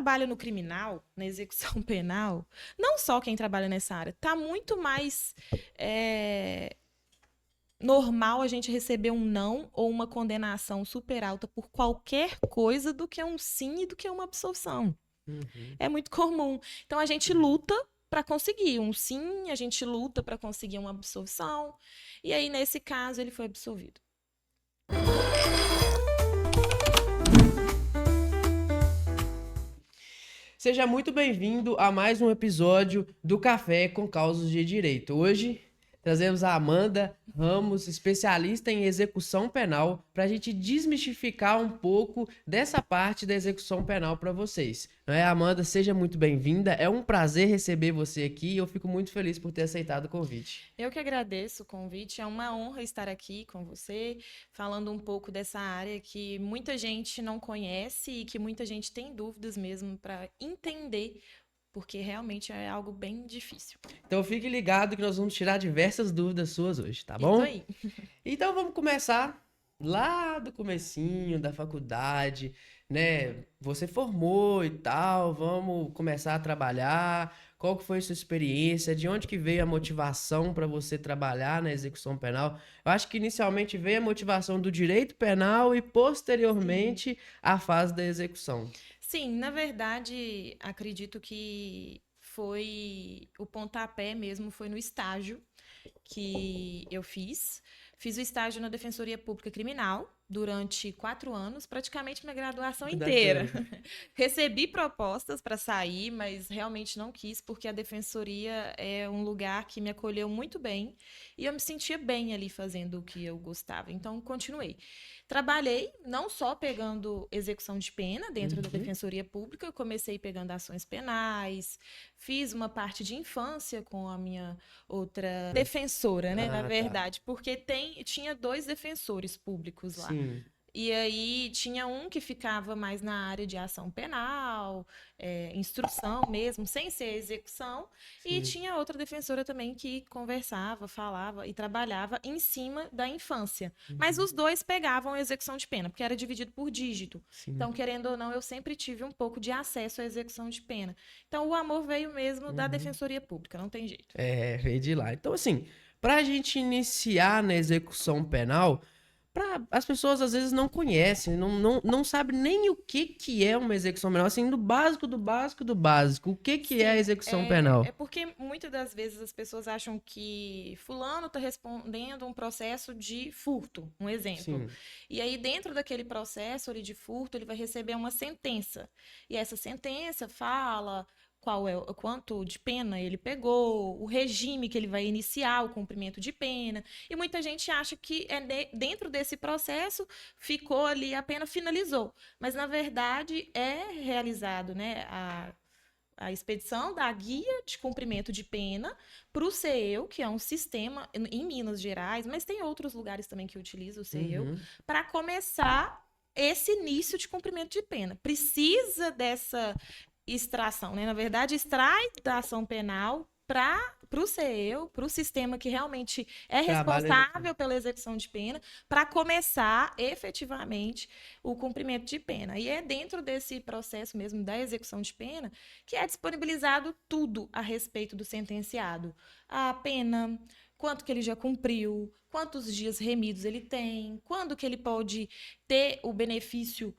trabalha no criminal, na execução penal, não só quem trabalha nessa área, tá muito mais normal a gente receber um não ou uma condenação super alta por qualquer coisa do que um sim e do que uma absolvição. Uhum. É muito comum. Então a gente luta para conseguir um sim, a gente luta para conseguir uma absolvição. E aí, nesse caso, ele foi absolvido. Seja muito bem-vindo a mais um episódio do Café com Causas de Direito. Hoje trazemos a Amanda Ramos, especialista em execução penal, para a gente desmistificar um pouco dessa parte da execução penal para vocês. Não é, Amanda? Seja muito bem-vinda. É um prazer receber você aqui e eu fico muito feliz por ter aceitado o convite. Eu que agradeço o convite. É uma honra estar aqui com você, falando um pouco dessa área que muita gente não conhece e que muita gente tem dúvidas mesmo para entender, porque realmente é algo bem difícil. Então fique ligado que nós vamos tirar diversas dúvidas suas hoje, tá Isso bom? aí. Então vamos começar lá do comecinho da faculdade, né? Você formou e tal, vamos começar a trabalhar. Qual que foi a sua experiência? De onde que veio a motivação para você trabalhar na execução penal? Eu acho que inicialmente veio a motivação do direito penal e posteriormente a fase da execução. Sim, na verdade, acredito que foi o pontapé mesmo, foi no estágio que eu fiz. Fiz o estágio na Defensoria Pública Criminal durante 4 anos, praticamente minha graduação inteira. Bacana. Recebi propostas para sair, mas realmente não quis, porque a Defensoria é um lugar que me acolheu muito bem e eu me sentia bem ali fazendo o que eu gostava. Então, continuei. Trabalhei não só pegando execução de pena dentro da Uhum. Defensoria Pública, eu comecei pegando ações penais, fiz uma parte de infância com a minha outra defensora, né, na Ah, tá. verdade, porque tinha 2 defensores públicos lá. Sim. E aí tinha um que ficava mais na área de ação penal, instrução mesmo, sem ser execução, e Sim. tinha outra defensora também que conversava, falava e trabalhava em cima da infância. Mas Uhum. os dois pegavam a execução de pena, porque era dividido por dígito. Sim. Então, querendo ou não, eu sempre tive um pouco de acesso à execução de pena. Então, o amor veio mesmo da Uhum. Defensoria Pública, não tem jeito. É, veio de lá. Então, assim, pra gente iniciar na execução penal, as pessoas às vezes não conhecem, não sabem nem o que é uma execução penal, assim, do básico, do básico, do básico. O que é a Sim, execução é penal? porque muitas das vezes as pessoas acham que fulano está respondendo um processo de furto, um exemplo. Sim. E aí, dentro daquele processo ali de furto, ele vai receber uma sentença. E essa sentença fala quanto de pena ele pegou, o regime que ele vai iniciar o cumprimento de pena. E muita gente acha que dentro desse processo ficou ali, a pena finalizou. Mas, na verdade, é realizado, né, a expedição da guia de cumprimento de pena para o CEU, que é um sistema em Minas Gerais, mas tem outros lugares também que utilizam o CEU, Uhum. para começar esse início de cumprimento de pena. Precisa dessa extração, né? Na verdade, extrai da ação penal para o CEU, para o sistema que realmente é Trabalho executivo. responsável pela execução de pena, para começar efetivamente o cumprimento de pena. E é dentro desse processo mesmo da execução de pena que é disponibilizado tudo a respeito do sentenciado. A pena, quanto que ele já cumpriu, quantos dias remidos ele tem, quando que ele pode ter o benefício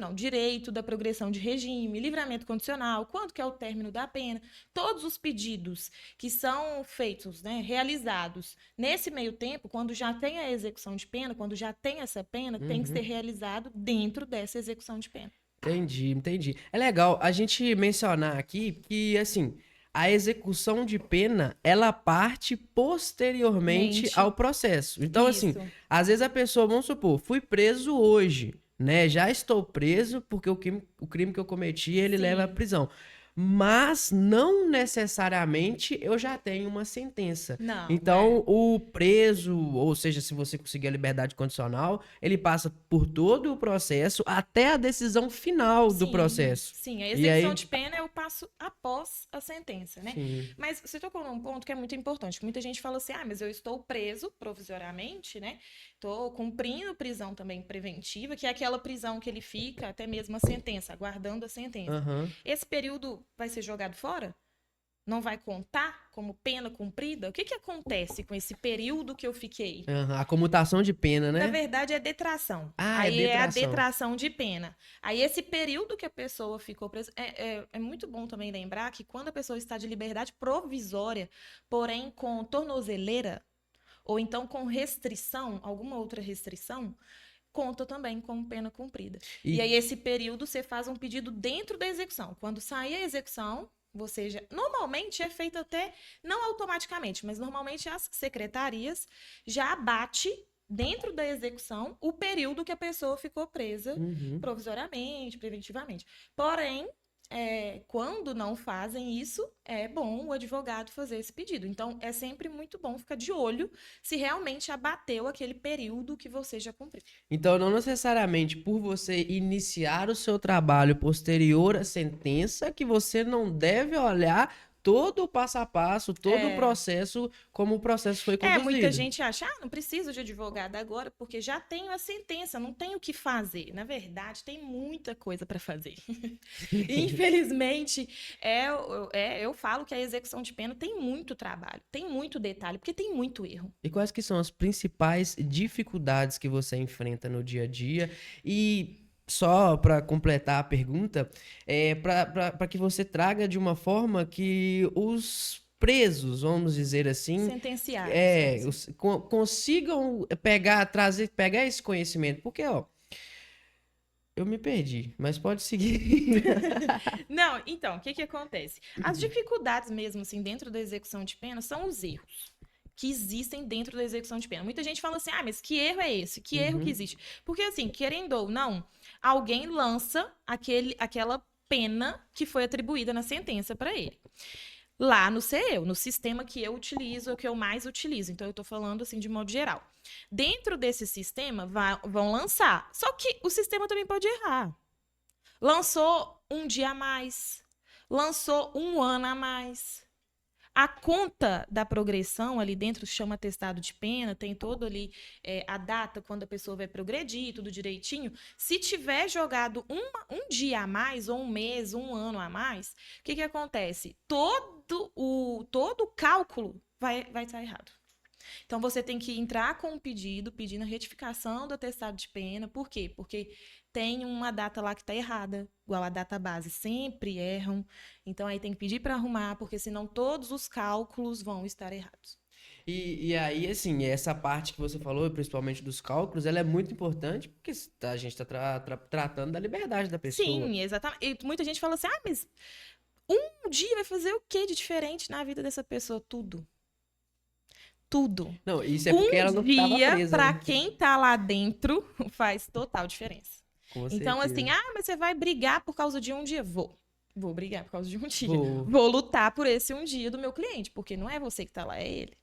não, direito da progressão de regime, livramento condicional, quanto que é o término da pena, todos os pedidos que são feitos, né, realizados nesse meio tempo, quando já tem a execução de pena, quando já tem essa pena, tem que ser Uhum. realizado dentro dessa execução de pena. Entendi, entendi. É legal a gente mencionar aqui que, assim, a execução de pena, ela parte posteriormente Mente, ao processo. Então, assim, isso. às vezes a pessoa, vamos supor, fui preso hoje, né? Já estou preso porque o crime que eu cometi, ele leva à Sim. prisão. Mas não necessariamente eu já tenho uma sentença. Não, Então, o preso, ou seja, se você conseguir a liberdade condicional, ele passa por todo o processo até a decisão final do sim, processo. sim. A E execução aí, de pena é faço após a sentença, né? Sim. Mas você tocou num ponto que é muito importante. Muita gente fala assim, mas eu estou preso provisoriamente, né? Estou cumprindo prisão também preventiva, que é aquela prisão que ele fica até mesmo a sentença, aguardando a sentença. Aham. Esse período vai ser jogado fora? Não vai contar como pena cumprida? O que que acontece com esse período que eu fiquei? Aham. A comutação de pena, Na né? verdade, é detração. Ah, é Aí é a detração. detração de pena. Aí esse período que a pessoa ficou presa. É muito bom também lembrar que quando a pessoa está de liberdade provisória, porém com tornozeleira, ou então com restrição, alguma outra restrição, conta também como pena cumprida. E aí, esse período, você faz um pedido dentro da execução. Quando sair a execução, você já... Normalmente é feito até, não automaticamente, mas normalmente as secretarias já bate dentro da execução o período que a pessoa ficou presa Uhum. provisoriamente, preventivamente. Porém, quando não fazem isso, é bom o advogado fazer esse pedido. Então, é sempre muito bom ficar de olho se realmente abateu aquele período que você já cumpriu. Então, não necessariamente por você iniciar o seu trabalho posterior à sentença que você não deve olhar todo o passo a passo, todo o processo, como o processo foi conduzido. Muita gente acha, não preciso de advogado agora, porque já tenho a sentença, não tenho o que fazer. Na verdade, tem muita coisa para fazer. Infelizmente, eu falo que a execução de pena tem muito trabalho, tem muito detalhe, porque tem muito erro. E quais que são as principais dificuldades que você enfrenta no dia a dia? E só para completar a pergunta, para que você traga de uma forma que os presos, vamos dizer assim, Sentenciados. consigam pegar esse conhecimento. Porque, ó, eu me perdi, mas pode seguir. Não, então, o que acontece? As dificuldades mesmo, assim, dentro da execução de pena são os erros que existem dentro da execução de pena. Muita gente fala assim, mas que erro é esse? Que erro que existe? Porque, assim, querendo ou não, alguém lança aquela pena que foi atribuída na sentença para ele. Lá no CEU, no sistema que eu utilizo, é o que eu mais utilizo. Então, eu estou falando assim de modo geral. Dentro desse sistema, vão lançar. Só que o sistema também pode errar. Lançou um dia a mais. Lançou um ano a mais. A conta da progressão ali dentro chama atestado de pena, tem todo ali a data quando a pessoa vai progredir, tudo direitinho. Se tiver jogado um dia a mais, ou um mês, um ano a mais, o que acontece? Todo o cálculo vai estar errado. Então, você tem que entrar com um pedindo a retificação do atestado de pena. Por quê? Porque tem uma data lá que está errada, igual a data base, sempre erram. Então, aí tem que pedir para arrumar, porque senão todos os cálculos vão estar errados. E aí, assim, essa parte que você falou, principalmente dos cálculos, ela é muito importante, porque a gente está tratando da liberdade da pessoa. Sim, exatamente. E muita gente fala assim, mas um dia vai fazer o que de diferente na vida dessa pessoa? Tudo. Tudo. Não, isso é porque ela não estava presa. Para quem tá lá dentro, faz total diferença. Com então, certeza. assim, mas você vai brigar por causa de um dia? Vou brigar por causa de um dia. Vou. Vou lutar por esse um dia do meu cliente, porque não é você que tá lá, é ele.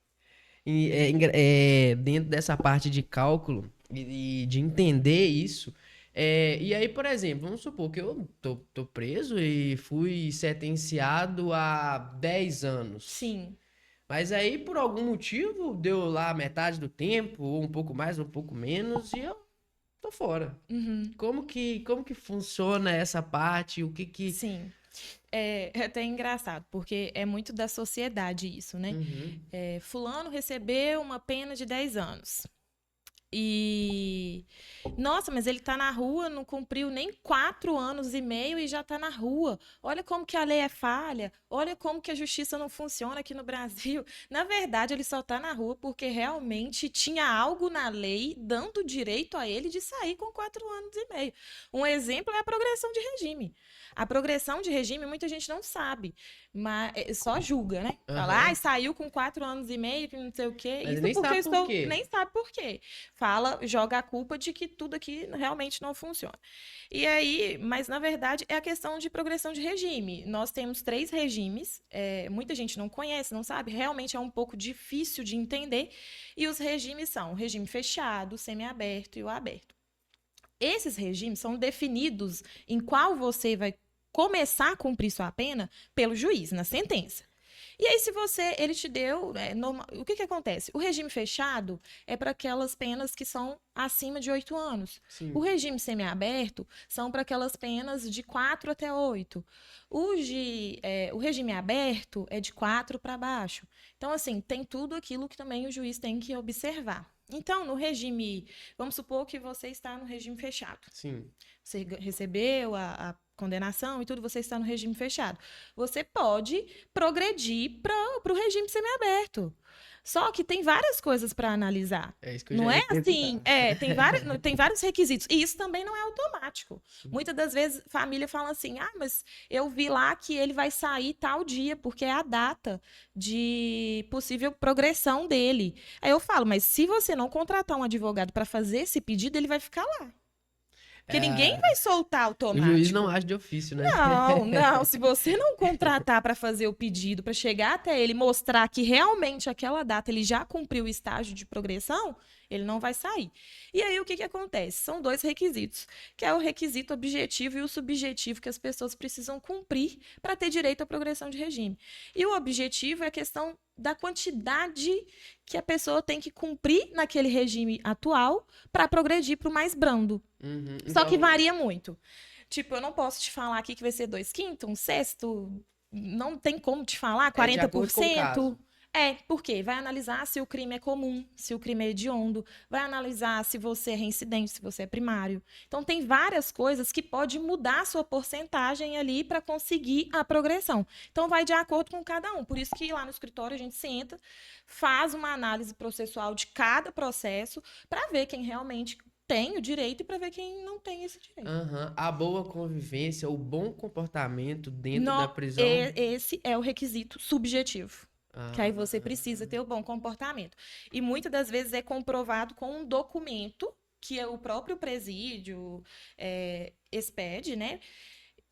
E dentro dessa parte de cálculo e de entender isso, e aí, por exemplo, vamos supor que eu tô preso e fui sentenciado a 10 anos. Sim. Mas aí, por algum motivo, deu lá metade do tempo, ou um pouco mais, ou um pouco menos, e eu tô fora. Uhum. Como que funciona essa parte? O que... Sim. É até engraçado, porque é muito da sociedade isso, né? Uhum. Fulano recebeu uma pena de 10 anos. E... Nossa, mas ele tá na rua, não cumpriu nem 4 anos e meio e já tá na rua. Olha como que a lei é falha. Olha como que a justiça não funciona aqui no Brasil. Na verdade, ele só tá na rua porque realmente tinha algo na lei dando direito a ele de sair com 4 anos e meio. Um exemplo é a progressão de regime. A progressão de regime, muita gente não sabe, mas só julga, né? Fala, saiu com 4 anos e meio, que não sei o quê. Mas Isso nem porque sabe eu estou... por quê. Nem sabe por quê. Fala, joga a culpa de que tudo aqui realmente não funciona. E aí, mas na verdade é a questão de progressão de regime. Nós temos 3 regimes, muita gente não conhece, não sabe, realmente é um pouco difícil de entender. E os regimes são o regime fechado, o semiaberto e o aberto. Esses regimes são definidos em qual você vai começar a cumprir sua pena pelo juiz, na sentença. E aí, se ele te deu, o que acontece? O regime fechado é para aquelas penas que são acima de 8 anos. Sim. O regime semiaberto são para aquelas penas de 4 até 8. O regime aberto é de 4 para baixo. Então, assim, tem tudo aquilo que também o juiz tem que observar. Então, no regime, vamos supor que você está no regime fechado. Sim. Você recebeu a condenação e tudo, você está no regime fechado. Você pode progredir para o regime semiaberto. Só que tem várias coisas para analisar. É isso que eu Não já é ia assim, perguntar. tem vários requisitos. E isso também não é automático. Muitas das vezes família fala assim: ah, mas eu vi lá que ele vai sair tal dia, porque é a data de possível progressão dele. Aí eu falo, mas se você não contratar um advogado para fazer esse pedido, ele vai ficar lá. Porque ninguém vai soltar O automático. juiz não age de ofício, né? Não. Se você não contratar para fazer o pedido, para chegar até ele e mostrar que realmente aquela data ele já cumpriu o estágio de progressão, ele não vai sair. E aí o que acontece? São 2 requisitos, que é o requisito objetivo e o subjetivo que as pessoas precisam cumprir para ter direito à progressão de regime. E o objetivo é a questão da quantidade que a pessoa tem que cumprir naquele regime atual para progredir para o mais brando. Uhum. Só que varia muito. Tipo, eu não posso te falar aqui que vai ser 2/5, 1/6. Não tem como te falar, É de acordo com o 40%. caso. Por quê? Vai analisar se o crime é comum, se o crime é hediondo, vai analisar se você é reincidente, se você é primário. Então, tem várias coisas que pode mudar a sua porcentagem ali para conseguir a progressão. Então, vai de acordo com cada um. Por isso que lá no escritório a gente senta, faz uma análise processual de cada processo para ver quem realmente tem o direito e para ver quem não tem esse direito. Uhum. A boa convivência, o bom comportamento dentro da No, prisão. Esse é o requisito subjetivo. Que aí você precisa ter o bom comportamento. E muitas das vezes é comprovado com um documento que o próprio presídio expede, né?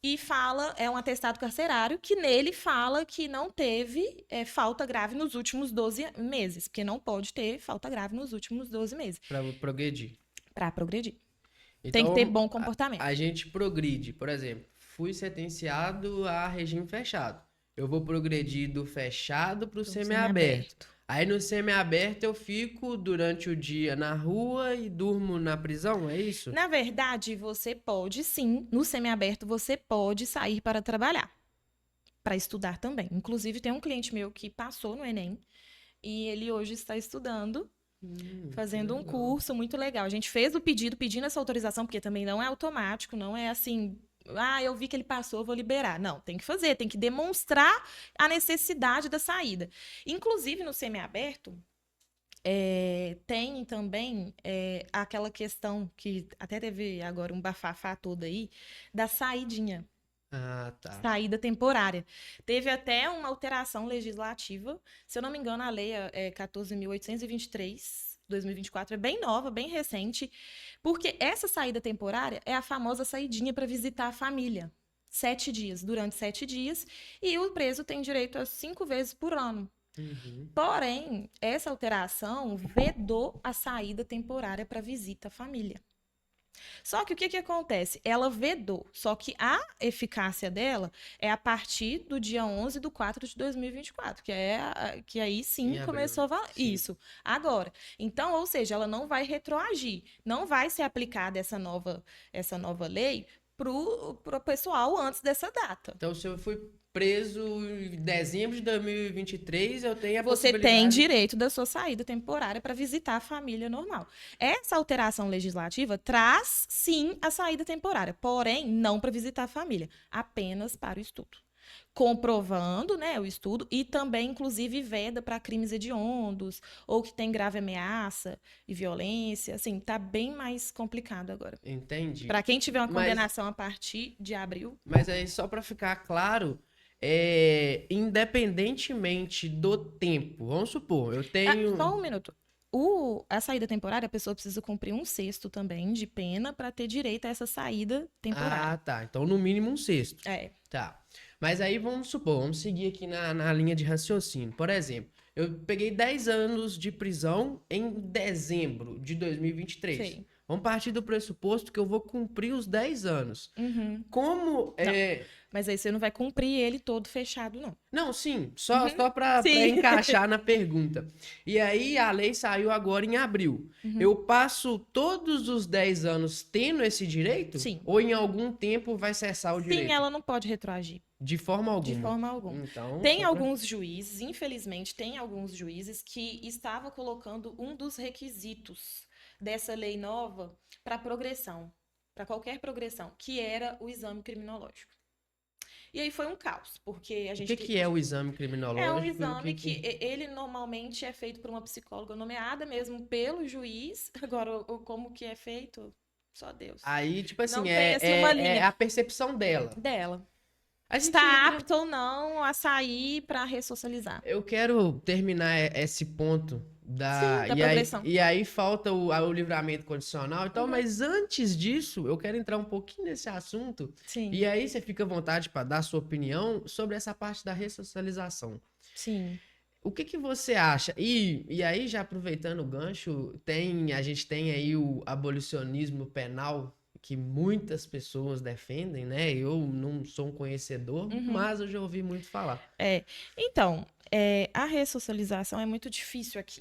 E fala, é um atestado carcerário, que nele fala que não teve falta grave nos últimos 12 meses. Porque não pode ter falta grave nos últimos 12 meses. Para progredir. Para progredir. Então, Tem que ter bom comportamento. A gente progride. Por exemplo, fui sentenciado a regime fechado. Eu vou progredir do fechado para o semiaberto. Aí no semiaberto eu fico durante o dia na rua e durmo na prisão, é isso? Na verdade, você pode sim, no semiaberto você pode sair para trabalhar, para estudar também. Inclusive tem um cliente meu que passou no Enem e ele hoje está estudando, fazendo um curso muito legal. A gente fez o pedido, pedindo essa autorização, porque também não é automático, não é assim, eu vi que ele passou, vou liberar. Não, tem que fazer, tem que demonstrar a necessidade da saída. Inclusive, no semiaberto, tem também aquela questão que até teve agora um bafafá todo aí, da saidinha. Ah, tá. Saída temporária. Teve até uma alteração legislativa, se eu não me engano, a lei é 14.823, 2024, é bem nova, bem recente, porque essa saída temporária é a famosa saidinha para visitar a família. 7 dias, durante 7 dias, e o preso tem direito a 5 vezes por ano. Porém, essa alteração vedou a saída temporária para visita à família. Só que o que acontece? Ela vedou, só que a eficácia dela é a partir do dia 11/4/2024, que aí sim começou a valer. Isso, agora. Então, ou seja, ela não vai retroagir, não vai ser aplicada essa nova lei pro pessoal antes dessa data. Então, se eu fui preso em dezembro de 2023, eu tenho a Você possibilidade... tem direito da sua saída temporária para visitar a família normal. Essa alteração legislativa traz, sim, a saída temporária, porém, não para visitar a família, apenas para o estudo. Comprovando, né, o estudo e também, inclusive, veda para crimes hediondos ou que tem grave ameaça e violência. Assim, tá bem mais complicado agora. Entendi. Para quem tiver uma condenação a partir de abril. Mas aí, só para ficar claro, independentemente do tempo, vamos supor, eu tenho... Só um minuto. A saída temporária, a pessoa precisa cumprir 1/6 também de pena para ter direito a essa saída temporária. Ah, tá. Então, no mínimo 1/6. Tá. Mas aí, vamos supor, vamos seguir aqui na linha de raciocínio. Por exemplo, eu peguei 10 anos de prisão em dezembro de 2023. Sei. Vamos partir do pressuposto que eu vou cumprir os 10 anos. Uhum. Como... Mas aí você não vai cumprir ele todo fechado, não. Não, sim, só pra Sim. encaixar na pergunta. E aí a lei saiu agora em abril. Eu passo todos os 10 anos tendo esse direito? Sim. Ou em algum tempo vai cessar o Sim, direito? ela não pode retroagir. De forma De alguma. forma alguma. Então, Tem só pra... alguns juízes, infelizmente, tem alguns juízes que estavam colocando um dos requisitos dessa lei nova para progressão, para qualquer progressão, que era o exame criminológico. E aí foi um caos, porque a O gente que é o exame é um criminológico? exame que ele normalmente é feito por uma psicóloga nomeada mesmo pelo juiz. Agora, como que é feito? Só Deus. Aí, tipo Não assim, tem assim uma é linha a percepção dela. dela. A gente Está entra... apto ou não a sair para ressocializar. Eu quero terminar esse ponto Sim, da... da progressão. E aí falta o livramento condicional e tal, Uhum. mas antes disso, eu quero entrar um pouquinho nesse assunto. Sim, E aí você fica à vontade para dar sua opinião sobre essa parte da ressocialização. sim. O que que você acha? E aí, já aproveitando o gancho, a gente tem aí o abolicionismo penal, que muitas pessoas defendem, né? Eu não sou um conhecedor, Uhum. mas eu já ouvi muito falar. Então, a ressocialização é muito difícil aqui.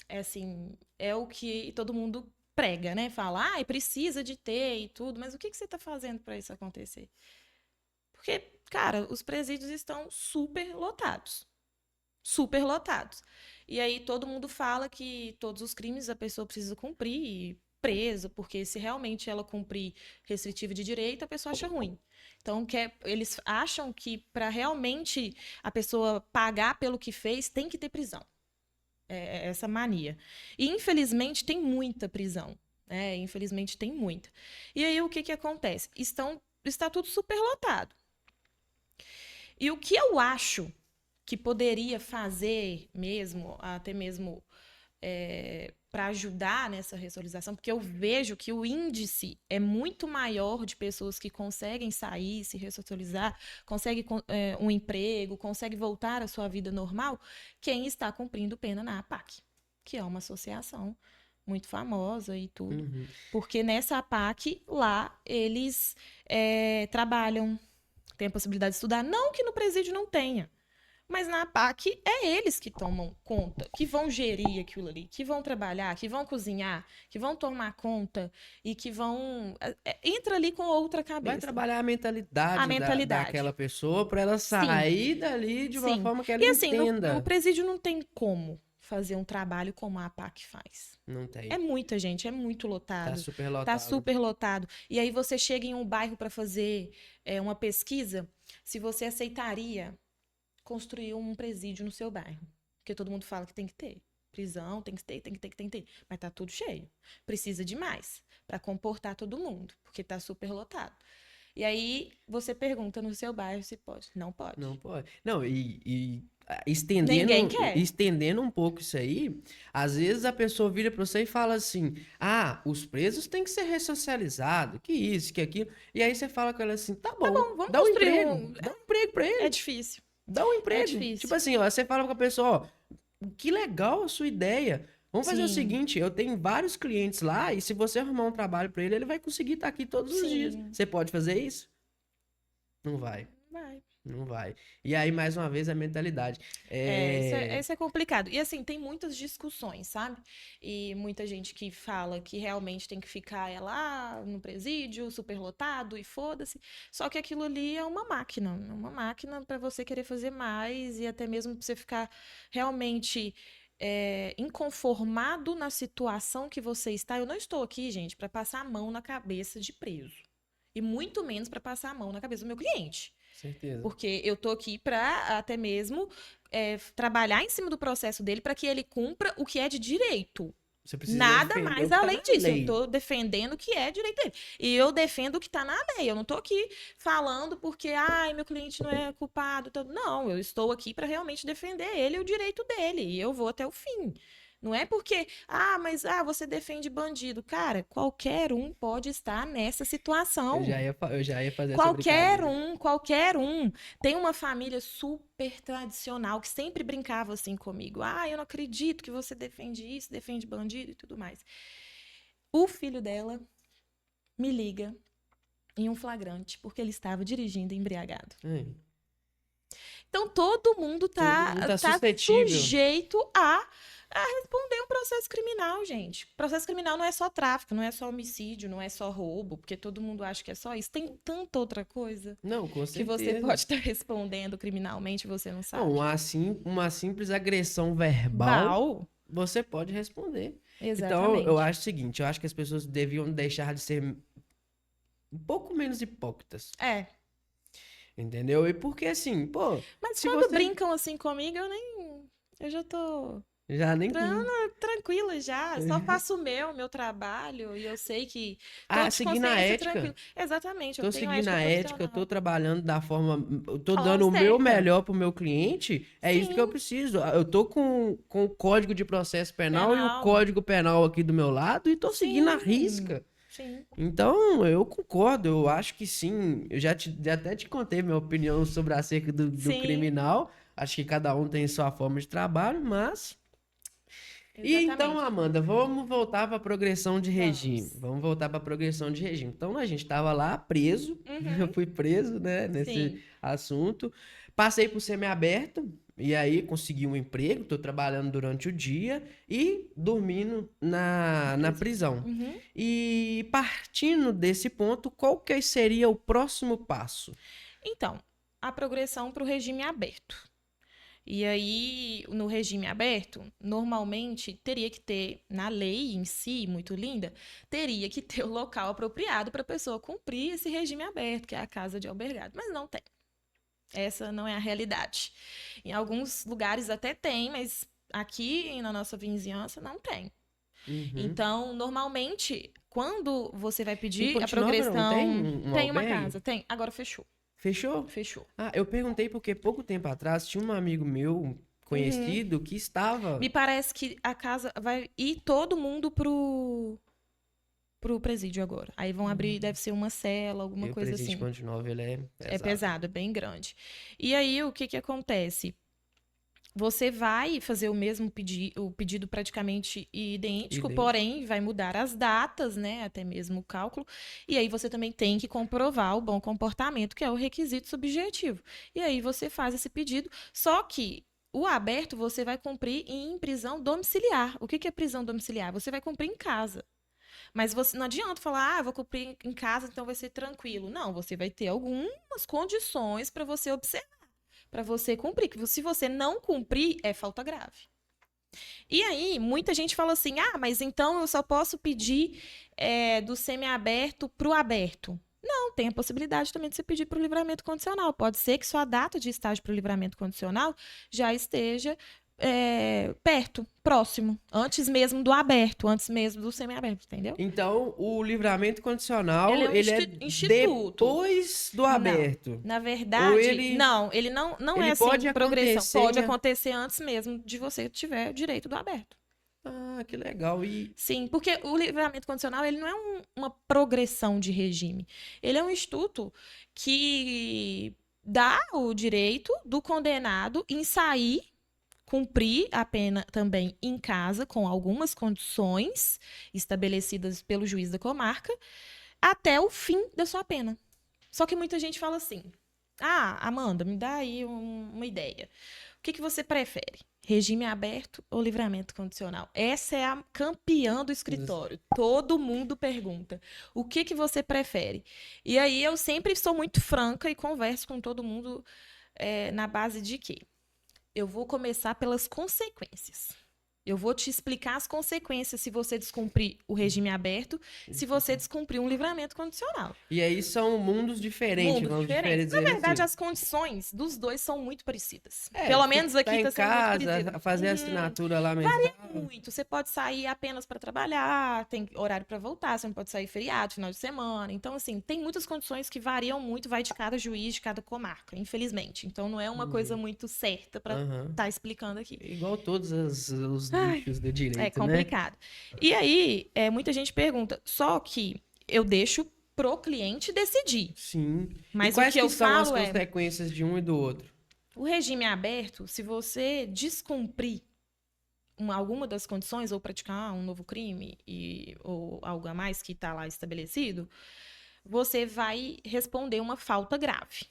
É assim, é o que todo mundo prega, né? Fala, precisa de ter e tudo, mas o que você está fazendo para isso acontecer? Porque, cara, os presídios estão super lotados. Super lotados. E aí todo mundo fala que todos os crimes a pessoa precisa cumprir e presa, porque se realmente ela cumprir restritivo de direito, a pessoa acha ruim. Então, eles acham que para realmente a pessoa pagar pelo que fez, tem que ter prisão. É essa mania. E infelizmente tem muita prisão. Infelizmente tem muita. E aí o que que acontece? Está tudo superlotado. E o que eu acho que poderia fazer mesmo, até mesmo para ajudar nessa ressocialização, porque eu vejo que o índice é muito maior de pessoas que conseguem sair, se ressocializar, conseguem um emprego, conseguem voltar à sua vida normal, quem está cumprindo pena na APAC, que é uma associação muito famosa e tudo. Uhum. Porque nessa APAC, lá, eles trabalham, têm a possibilidade de estudar. Não que no presídio não tenha. Mas na APAC é eles que tomam conta, que vão gerir aquilo ali, que vão trabalhar, que vão cozinhar, que vão tomar conta e que vão. Entra ali com outra Vai cabeça. trabalhar a A mentalidade mentalidade. daquela pessoa para ela Sim, sair dali de uma sim. forma que ela E assim, no entenda. presídio não tem como fazer um trabalho como a APAC faz. Não É tem. muita gente, é muito Tá lotado. super Tá lotado. super lotado. E aí você chega em um bairro para fazer uma pesquisa, se você aceitaria construir um presídio no seu bairro. Porque todo mundo fala que tem que ter. Prisão, tem que ter, tem que ter, tem que ter. Mas tá tudo cheio. Precisa de mais para comportar todo mundo, porque tá super lotado. E aí você pergunta no seu bairro se pode. Não pode. Não pode. Não, Ninguém quer. estendendo um pouco isso aí, às vezes a pessoa vira pra você e fala assim: os presos têm que ser ressocializados, que isso, que aquilo. E aí você fala com ela assim: tá bom, Vamos dá um construir emprego, dá um emprego pra ele, É difícil. dá um É emprego. difícil. Tipo assim, ó, você fala com a pessoa: ó, que legal a sua ideia. Vamos fazer o Sim. seguinte, eu tenho vários clientes lá e se você arrumar um trabalho pra ele, ele vai conseguir estar aqui todos os dias. Sim. Você pode fazer isso? Não vai. Vai. Não vai. E aí, mais uma vez, a mentalidade. Isso é complicado. E assim, tem muitas discussões, sabe? E muita gente que fala que realmente tem que ficar lá no presídio, superlotado e foda-se. Só que aquilo ali é uma máquina para você querer fazer mais e até mesmo pra você ficar realmente inconformado na situação que você está. Eu não estou aqui, gente, para passar a mão na cabeça de preso. E muito menos para passar a mão na cabeça do meu cliente. Certeza. Porque eu tô aqui para até mesmo trabalhar em cima do processo dele para que ele cumpra o que é de direito. Você precisa Nada defender o mais que tá além na disso. lei. Eu tô defendendo o que é direito dele. E eu defendo o que tá na lei. Eu não tô aqui falando porque, meu cliente não é culpado. Não, eu estou aqui para realmente defender ele e o direito dele. E eu vou até o fim. Não é porque, mas você defende bandido. Cara, qualquer um pode estar nessa situação. Eu já ia fazer essa Qualquer brincadeira. qualquer um. Tem uma família super tradicional que sempre brincava assim comigo. Eu não acredito que você defende isso, defende bandido e tudo mais. O filho dela me liga em um flagrante, porque ele estava dirigindo embriagado. É. Então, todo mundo Todo mundo tá tá suscetível. sujeito a responder um processo criminal, gente. Processo criminal não é só tráfico, não é só homicídio, não é só roubo, porque todo mundo acha que é só isso. Tem tanta outra coisa Não, com que você certeza. pode estar respondendo criminalmente e você não sabe. Não, uma simples agressão verbal, Bal, você pode responder. Então, exatamente. eu acho o seguinte, eu acho que as pessoas deviam deixar de ser um pouco menos hipócritas, É. entendeu? E porque assim, pô, Mas se quando você brincam assim comigo, eu já tô já nem... tranquila já. Só faço o meu trabalho e eu sei que tô Ah, de seguindo a consciência ética. tranquila. Exatamente, eu Tô tenho seguindo ética a ética, eu tô profissional. trabalhando da forma, eu tô Ó, dando o meu certa. melhor pro meu cliente, é isso que eu Sim, preciso. Eu tô com o Código de Processo Penal e o penal. Código Penal aqui do meu lado e tô seguindo a Sim, risca. sim. Então, eu concordo, eu acho que sim. Eu já até te contei minha opinião sobre acerca do Sim, criminal. Acho que cada um tem sua forma de trabalho, mas. E então, exatamente. Amanda, vamos voltar para a progressão de regime. Vamos. Vamos voltar para a progressão de regime. Então, a gente estava lá preso, eu Uhum, fui preso, né, nesse sim. assunto. Passei por semiaberto, e aí consegui um emprego, estou trabalhando durante o dia e dormindo na Presídio. prisão. Uhum. E partindo desse ponto, qual que seria o próximo passo? Então, a progressão para o regime aberto. E aí, no regime aberto, normalmente teria que ter, na lei em si, muito linda, teria que ter o local apropriado para a pessoa cumprir esse regime aberto, que é a casa de albergado. Mas não tem. Essa não é a realidade. Em alguns lugares até tem, mas aqui na nossa vizinhança não tem. Uhum. Então, normalmente, quando você vai Em pedir a Ponte Nova não tem progressão, um tem uma albergue? casa, tem. Agora fechou. Fechou? Fechou. Ah, eu perguntei porque pouco tempo atrás tinha um amigo meu Uhum. conhecido que estava. Me parece que a casa vai ir todo mundo pro presídio agora. Aí vão abrir, deve ser uma cela, alguma E o coisa presídio de assim. Ponte Nova, ele é É pesado. pesado, é bem grande. E aí, o que que acontece? Você vai fazer o pedido praticamente idêntico, Idêntico. porém vai mudar as datas, né? Até mesmo o cálculo. E aí você também tem que comprovar o bom comportamento, que é o requisito subjetivo. E aí você faz esse pedido, só que o aberto você vai cumprir em prisão domiciliar. O que que é prisão domiciliar? Você vai cumprir em casa. Mas você não adianta falar, vou cumprir em casa, então vai ser tranquilo. Não, você vai ter algumas condições para você observar, para você cumprir. Que se você não cumprir, é falta grave. E aí, muita gente fala assim: mas então eu só posso pedir do semiaberto para o aberto. Não, tem a possibilidade também de você pedir para o livramento condicional. Pode ser que sua data de estágio para o livramento condicional já esteja perto, próximo, antes mesmo do aberto, antes mesmo do semiaberto, entendeu? Então, o livramento Ele condicional, é um ele é instituto. depois do Não. aberto. Na Ou verdade, ele, não, ele não é ele assim, pode progressão. acontecer Pode em... acontecer antes mesmo de você tiver o direito do aberto. Ah, que legal. E Sim, porque o livramento condicional ele não é uma progressão de regime. Ele é um instituto que dá o direito do condenado em sair, cumprir a pena também em casa, com algumas condições estabelecidas pelo juiz da comarca, até o fim da sua pena. Só que muita gente fala assim: Amanda, me dá aí uma ideia. O que que você prefere? Regime aberto ou livramento condicional? Essa é a campeã do escritório. Todo mundo pergunta: o que que você prefere? E aí eu sempre sou muito franca e converso com todo mundo na base de que eu vou começar pelas consequências. Eu vou te explicar as consequências se você descumprir o regime aberto, se você descumprir um livramento condicional. e aí são mundos diferentes, Mundos vamos diferentes. Na dizer verdade, assim. as condições dos dois são muito parecidas. É, Pelo você menos tá aqui em está sendo muito casa, parecido. fazer a assinatura lá mensal. Muito. Você pode sair apenas para trabalhar, tem horário para voltar, você não pode sair feriado, final de semana. Então, assim, tem muitas condições que variam muito, vai de cada juiz, de cada comarca, infelizmente. Então, não é uma coisa muito certa para Aham. estar explicando aqui. Igual todos os Ai, nichos do é direito, né? complicado. E aí, muita gente pergunta, só que eu deixo pro cliente decidir. Sim. E Mas o quais que que eu são as falo é, consequências de um e do outro? o regime aberto, se você descumprir alguma das condições ou praticar um novo crime ou algo a mais que está lá estabelecido, você vai responder uma falta grave.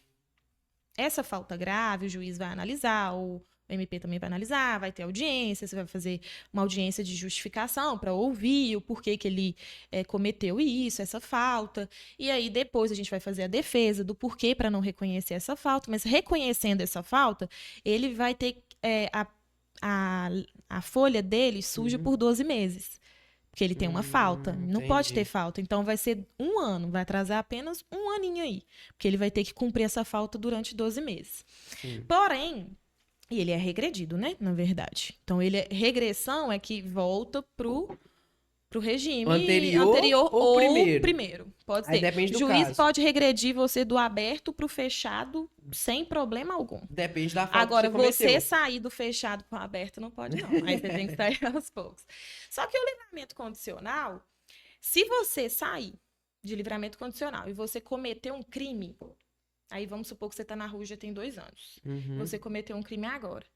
Essa falta grave, o juiz vai analisar, o MP também vai analisar, vai ter audiência, você vai fazer uma audiência de justificação para ouvir o porquê que ele cometeu isso, essa falta. E aí depois a gente vai fazer a defesa do porquê para não reconhecer essa falta, mas reconhecendo essa falta, ele vai ter a folha dele suja por 12 meses. Porque ele tem uma falta. Não pode Entendi. ter falta. Então, vai ser 1 ano. Vai atrasar apenas 1 aninho aí. Porque ele vai ter que cumprir essa falta durante 12 meses. Sim. Porém, e ele é regredido, né? Na verdade. Então, regressão é que volta pro regime Anterior ou primeiro. Pode Aí ser. depende O do juiz caso. pode regredir você do aberto pro fechado sem problema algum. Depende da falta Agora, que você você cometeu. sair do fechado para o aberto não pode, não. Aí você tem que sair aos poucos. Só que o livramento condicional, se você sair de livramento condicional e você cometer um crime, aí vamos supor que você está na rua já tem 2 anos. Uhum. Você cometeu um crime agora.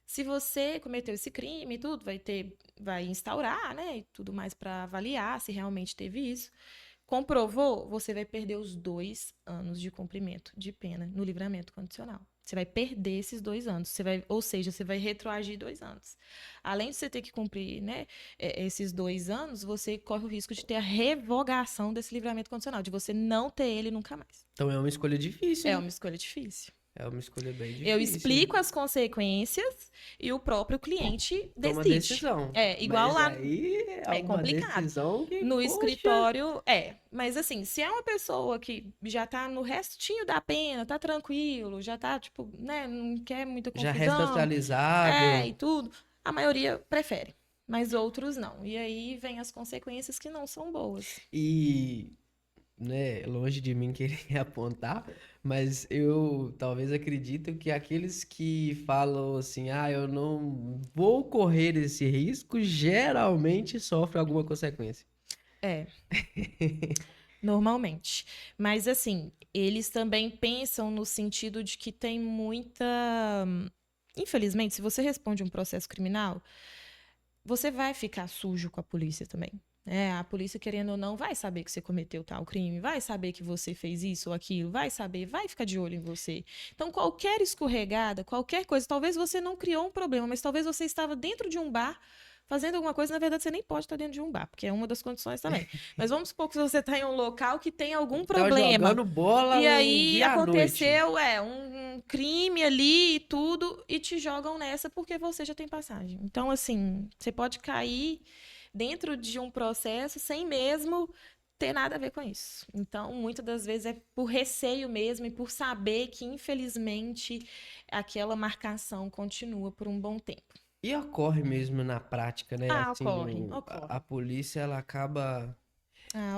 Se você cometeu esse crime e tudo, vai instaurar, né, e tudo mais para avaliar se realmente teve isso. Comprovou, você vai perder os 2 anos de cumprimento de pena no livramento condicional. Você vai perder esses 2 anos. Ou seja, você vai retroagir 2 anos. Além de você ter que cumprir, né, esses 2 anos, você corre o risco de ter a revogação desse livramento condicional, de você não ter ele nunca mais. Então é uma escolha difícil. É hein? uma escolha difícil. É uma escolha bem difícil. Eu explico as consequências e o próprio cliente Toma decide. decisão. É, igual Mas lá aí é uma complicado. decisão que, No poxa, escritório, mas assim, se é uma pessoa que já tá no restinho da pena, tá tranquilo, já tá, tipo, né, não quer muita já confusão, ressocializado. e tudo, a maioria prefere, mas outros não. E aí vem as consequências que não são boas. E, né, longe de mim querer apontar, mas eu talvez acredito que aqueles que falam assim, eu não vou correr esse risco, geralmente sofrem alguma consequência. É. Normalmente. Mas assim, eles também pensam no sentido de que tem muita. Infelizmente, se você responde um processo criminal, você vai ficar sujo com a polícia também. A polícia, querendo ou não, vai saber que você cometeu tal crime, vai saber que você fez isso ou aquilo, vai saber, vai ficar de olho em você. Então, qualquer escorregada, qualquer coisa, talvez você não criou um problema, mas talvez você estava dentro de um bar fazendo alguma coisa, na verdade você nem pode estar dentro de um bar, porque é uma das condições também. Mas vamos supor que você está em um local que tem algum problema. Jogando bola E um aí dia à noite. aconteceu um crime ali e tudo, e te jogam nessa porque você já tem passagem. Então, assim, você pode cair dentro de um processo sem mesmo ter nada a ver com isso. Então, muitas das vezes é por receio mesmo e por saber que, infelizmente, aquela marcação continua por um bom tempo. E ocorre mesmo na prática, né? Assim, Ocorre. a polícia, ela acaba...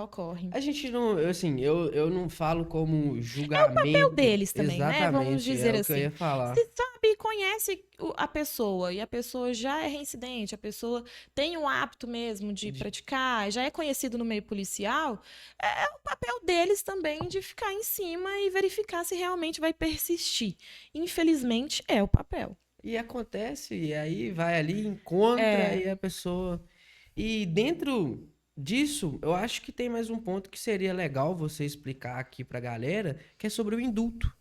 Ocorre. A gente não, assim, eu não falo como julgamento. É o papel deles também, né? Exatamente, Vamos dizer é assim. o que eu ia falar. Se sabe e conhece a pessoa, e a pessoa já é reincidente, a pessoa tem um hábito mesmo de praticar, já é conhecido no meio policial, é o papel deles também de ficar em cima e verificar se realmente vai persistir. Infelizmente, é o papel. E acontece, e aí vai ali, encontra, e a pessoa... E dentro disso, eu acho que tem mais um ponto que seria legal você explicar aqui pra galera, que é sobre o indulto.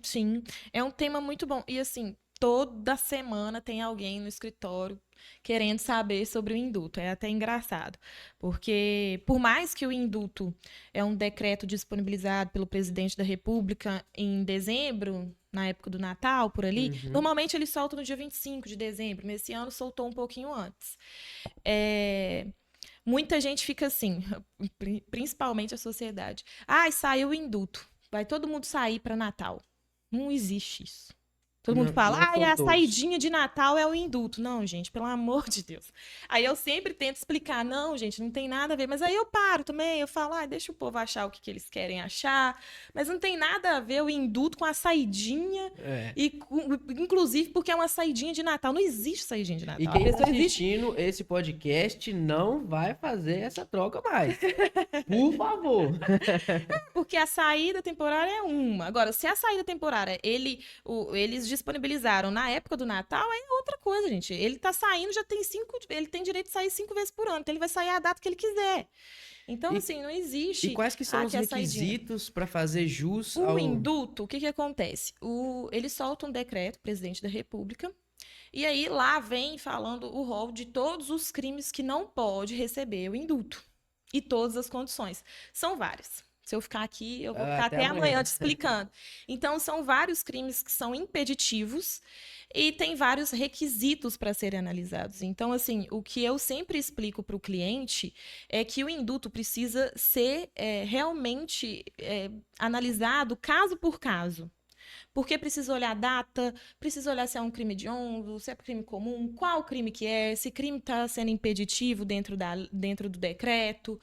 Sim, é um tema muito bom. E assim, toda semana tem alguém no escritório querendo saber sobre o indulto. É até engraçado, porque por mais que o indulto é um decreto disponibilizado pelo presidente da República em dezembro, na época do Natal, por ali, normalmente ele solta no dia 25 de dezembro, mas esse ano soltou um pouquinho antes. Muita gente fica assim, principalmente a sociedade. Saiu o indulto. Vai todo mundo sair para Natal. Não existe isso. Todo mundo fala, não a são saidinha de Natal é o indulto. Não, gente, pelo amor de Deus. Aí eu sempre tento explicar, não, gente, não tem nada a ver. Mas aí eu paro também, eu falo, deixa o povo achar o que eles querem achar. Mas não tem nada a ver o indulto com a saidinha. Inclusive porque é uma saidinha de Natal. Não existe saidinha de Natal. E quem tá assistindo esse podcast não vai fazer essa troca mais. Por favor. Porque a saída temporária é uma. Agora, se a saída temporária, eles disponibilizaram na época do Natal, é outra coisa, gente. Ele tá saindo, ele tem direito de sair 5 vezes por ano, então ele vai sair a data que ele quiser. Então, E, assim, não e existe quais que são os que é saidinha. requisitos para fazer jus O ao... induto, o que que acontece? Ele solta um decreto, presidente da República, e aí lá vem falando o rol de todos os crimes que não pode receber o induto. E todas as condições. São várias. Se eu ficar aqui, eu vou ficar Até até amanhã. amanhã te explicando. Então, são vários crimes que são impeditivos e tem vários requisitos para serem analisados. Então, assim, o que eu sempre explico para o cliente é que o induto precisa ser realmente analisado caso por caso. Porque precisa olhar a data, precisa olhar se é um crime hediondo, se é crime comum, qual crime que é, se crime está sendo impeditivo dentro do decreto,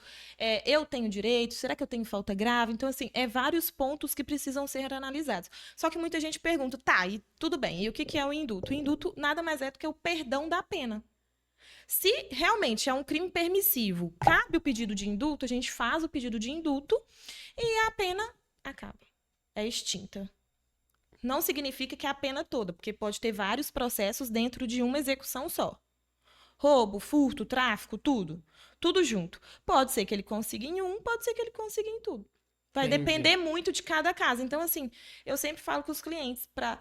eu tenho direito, será que eu tenho falta grave? Então, assim, vários pontos que precisam ser analisados. Só que muita gente pergunta, tá, e tudo bem, e o que que é o induto? O induto nada mais é do que o perdão da pena. Se realmente é um crime permissivo, cabe o pedido de indulto, a gente faz o pedido de indulto e a pena acaba, é extinta. Não significa que é a pena toda, porque pode ter vários processos dentro de uma execução só. Roubo, furto, tráfico, tudo. Tudo junto. Pode ser que ele consiga em um, pode ser que ele consiga em tudo. Vai Entendi. depender muito de cada caso. Então, assim, eu sempre falo com os clientes para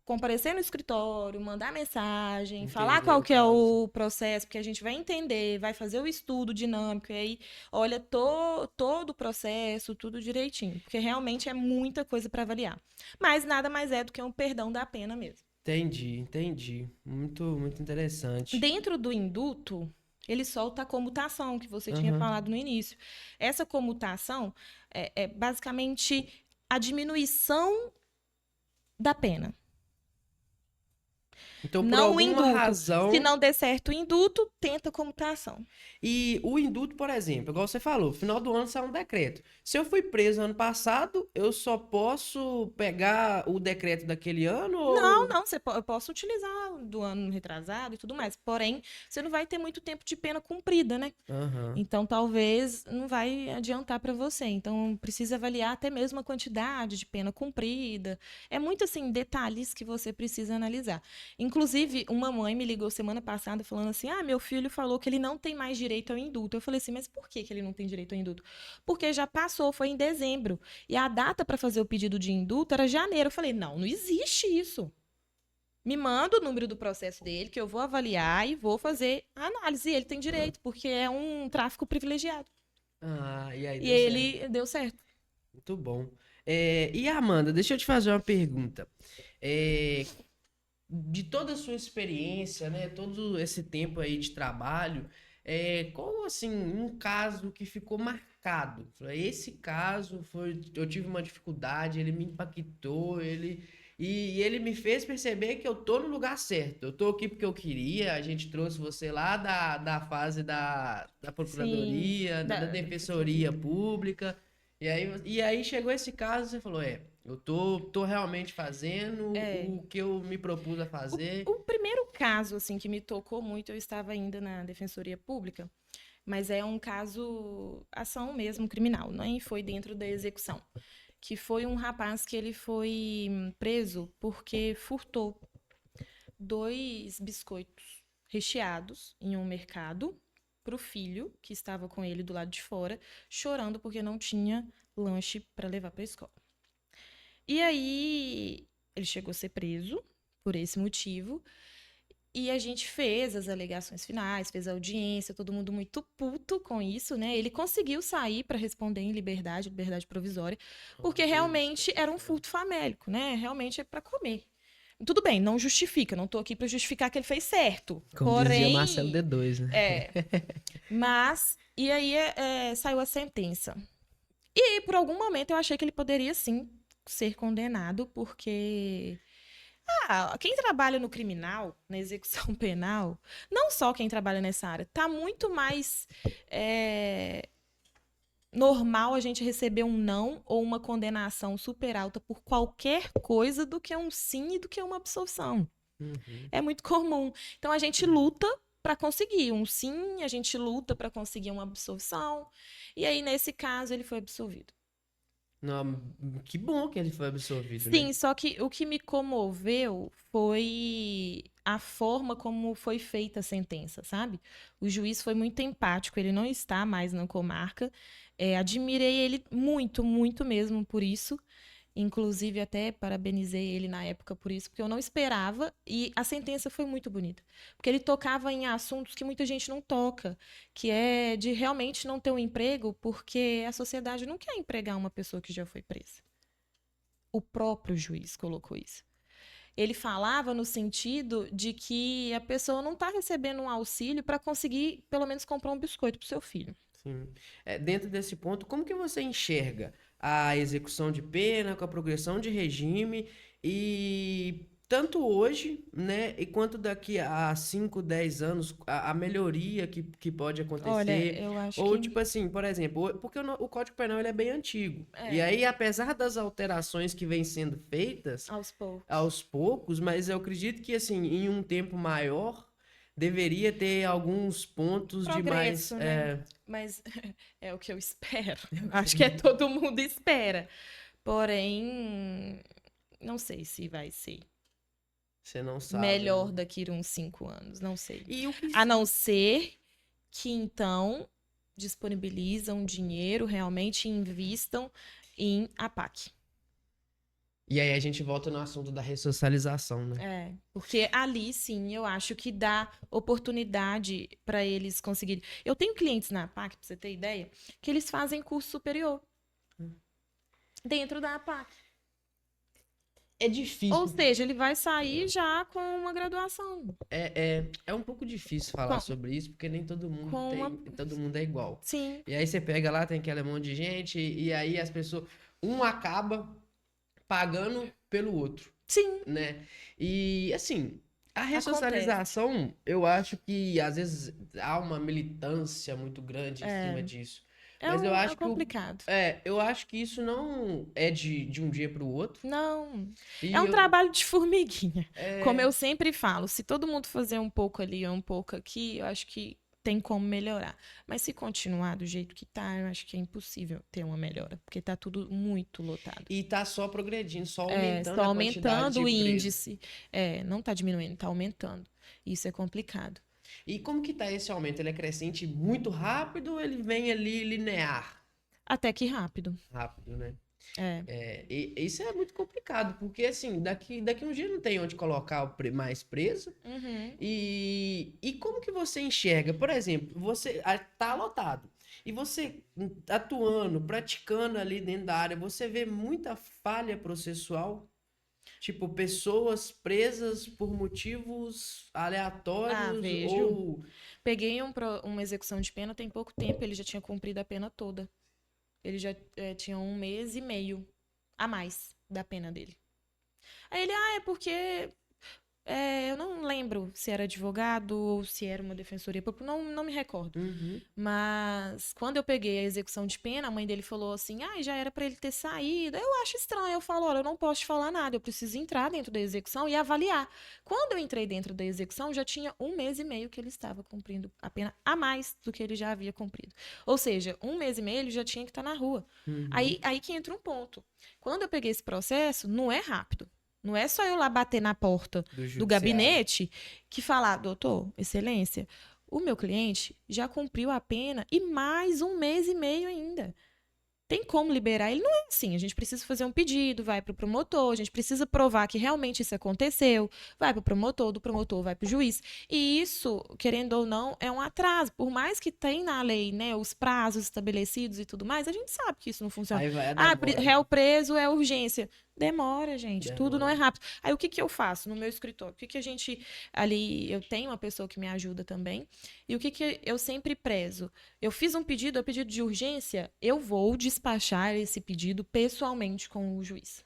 comparecer no escritório, mandar mensagem, falar Entender qual o que é caso. o processo, porque a gente vai entender, vai fazer o estudo dinâmico, e aí olha todo o processo, tudo direitinho, porque realmente é muita coisa para avaliar. Mas nada mais é do que um perdão da pena mesmo. Entendi. Muito, muito interessante. Dentro do induto, ele solta a comutação, que você tinha Aham. falado no início. Essa comutação é basicamente a diminuição da pena. Então, por Não o alguma induto. razão... Se não der certo o induto, tenta a comutação. E o indulto, por exemplo, igual você falou, final do ano sai um decreto. Se eu fui preso ano passado, eu só posso pegar o decreto daquele ano ou... Não, eu posso utilizar do ano retrasado e tudo mais. Porém, você não vai ter muito tempo de pena cumprida, né? Aham. Então, talvez não vai adiantar para você. Então, precisa avaliar até mesmo a quantidade de pena cumprida. É muito, assim, detalhes que você precisa analisar. Inclusive, uma mãe me ligou semana passada falando assim, meu filho falou que ele não tem mais direito ao indulto. Eu falei assim, mas por que ele não tem direito ao indulto? Porque já passou, foi em dezembro. E a data para fazer o pedido de indulto era janeiro. Eu falei, não existe isso. Me manda o número do processo dele, que eu vou avaliar e vou fazer a análise. E ele tem direito, porque é um tráfico privilegiado. E aí E deu certo. ele deu certo. Muito bom. E Amanda, deixa eu te fazer uma pergunta. De toda a sua experiência, né, todo esse tempo aí de trabalho, qual, assim, um caso que ficou marcado? Esse caso eu tive uma dificuldade, ele me impactou, e ele me fez perceber que eu tô no lugar certo. Eu tô aqui porque eu queria, a gente trouxe você lá da fase da Sim, Procuradoria, da Defensoria Pública, e aí chegou esse caso, você falou, eu tô realmente fazendo o que eu me propus a fazer. O primeiro caso, assim, que me tocou muito, eu estava ainda na Defensoria Pública, mas é um caso, ação mesmo criminal, nem foi dentro da execução. Que foi um rapaz que ele foi preso porque furtou 2 biscoitos recheados em um mercado para o filho, que estava com ele do lado de fora, chorando porque não tinha lanche para levar para a escola. E aí, ele chegou a ser preso por esse motivo. E a gente fez as alegações finais, fez a audiência, todo mundo muito puto com isso, né? Ele conseguiu sair para responder em liberdade provisória, porque realmente era um furto famélico, né? Realmente é para comer. Tudo bem, não justifica, não tô aqui para justificar que ele fez certo. Como dizia Marcelo Porém, D2, né? mas e aí saiu a sentença. E por algum momento eu achei que ele poderia sim ser condenado, porque quem trabalha no criminal, na execução penal, não só quem trabalha nessa área, tá muito mais normal a gente receber um não ou uma condenação super alta por qualquer coisa do que um sim e do que uma absolvição. Uhum. É muito comum. Então a gente luta para conseguir um sim, a gente luta para conseguir uma absolvição. E aí, nesse caso, ele foi absolvido. Não, que bom que ele foi absolvido, né? Sim, só que o que me comoveu foi a forma como foi feita a sentença, sabe? O juiz foi muito empático, ele não está mais na comarca. Admirei ele muito, muito mesmo por isso. Inclusive, até parabenizei ele na época por isso, porque eu não esperava. E a sentença foi muito bonita. Porque ele tocava em assuntos que muita gente não toca, que é de realmente não ter um emprego, porque a sociedade não quer empregar uma pessoa que já foi presa. O próprio juiz colocou isso. Ele falava no sentido de que a pessoa não está recebendo um auxílio para conseguir, pelo menos, comprar um biscoito para o seu filho. Sim. Dentro desse ponto, como que você enxerga a execução de pena com a progressão de regime e tanto hoje, né, e quanto daqui a 5, 10 anos, a melhoria que pode Olha, acontecer? eu acho Ou que tipo assim, por exemplo, porque o Código Penal ele é bem antigo. E é, aí, apesar das alterações que vêm sendo feitas aos poucos. aos poucos, mas eu acredito que assim, em um tempo maior, deveria ter alguns pontos de mais. Progresso, né? Mas é o que eu espero. Eu acho que todo mundo espera. Porém, não sei se vai ser Você não sabe, melhor né? daqui a uns 5 anos. Não sei. E o que. A não ser que, então, disponibilizam dinheiro, realmente invistam em APAC. E aí a gente volta no assunto da ressocialização, né? Porque ali, sim, eu acho que dá oportunidade para eles conseguirem. Eu tenho clientes na APAC, para você ter ideia, que eles fazem curso superior dentro da APAC. É difícil. Ou seja, ele vai sair já com uma graduação. É um pouco difícil falar Com, sobre isso, porque nem todo mundo com uma. todo mundo é igual. Sim, E aí você pega lá, tem aquele monte de gente, e aí as pessoas. Um acaba pagando pelo outro, sim, né? E assim, a acontece. ressocialização, eu acho que às vezes há uma militância muito grande em cima disso. Mas eu É acho que complicado. eu acho que isso não é de um dia para o outro. Não. E É um trabalho de formiguinha. Como é, eu sempre falo, se todo mundo fazer um pouco ali, um pouco aqui, eu acho que tem como melhorar. Mas se continuar do jeito que tá, eu acho que é impossível ter uma melhora, porque tá tudo muito lotado. e tá só progredindo, só aumentando Só a quantidade aumentando o de presos. índice. Não tá diminuindo, tá aumentando. Isso é complicado. E como que tá esse aumento? Ele é crescente muito rápido ou ele vem ali linear? Até que rápido. Rápido, né? É. E isso é muito complicado, porque assim, daqui um dia não tem onde colocar mais preso. Uhum. E como que você enxerga? Por exemplo, você tá lotado. E você atuando, praticando ali dentro da área, você vê muita falha processual? Tipo, pessoas presas por motivos aleatórios Vejo. ou. Peguei uma execução de pena tem pouco tempo, ele já tinha cumprido a pena toda. Ele já tinha 1 mês e meio a mais da pena dele. Aí ele, é porque eu não lembro se era advogado ou se era uma defensoria pública, não me recordo. Uhum. Mas quando eu peguei a execução de pena, a mãe dele falou assim, já era pra ele ter saído. Eu acho estranho, eu falo, olha, eu não posso te falar nada, eu preciso entrar dentro da execução e avaliar. Quando eu entrei dentro da execução, já tinha 1 mês e meio que ele estava cumprindo a pena a mais do que ele já havia cumprido. Ou seja, 1 mês e meio ele já tinha que estar na rua. Uhum. Aí que entra um ponto. Quando eu peguei esse processo, não é rápido. Não é só eu lá bater na porta do gabinete que falar, doutor, excelência, o meu cliente já cumpriu a pena e mais 1 mês e meio ainda. Tem como liberar? Ele não é assim. A gente precisa fazer um pedido, vai para o promotor, a gente precisa provar que realmente isso aconteceu, vai para o promotor, do promotor vai para o juiz. E isso, querendo ou não, é um atraso. Por mais que tenha na lei, né, os prazos estabelecidos e tudo mais, a gente sabe que isso não funciona. Aí vai a Réu preso é urgência. Demora, gente. Demora. Tudo não é rápido. Aí o que eu faço no meu escritório? O que a gente ali, eu tenho uma pessoa que me ajuda também. E o que eu sempre prezo? Eu fiz um pedido, é pedido de urgência, eu vou despachar esse pedido pessoalmente com o juiz.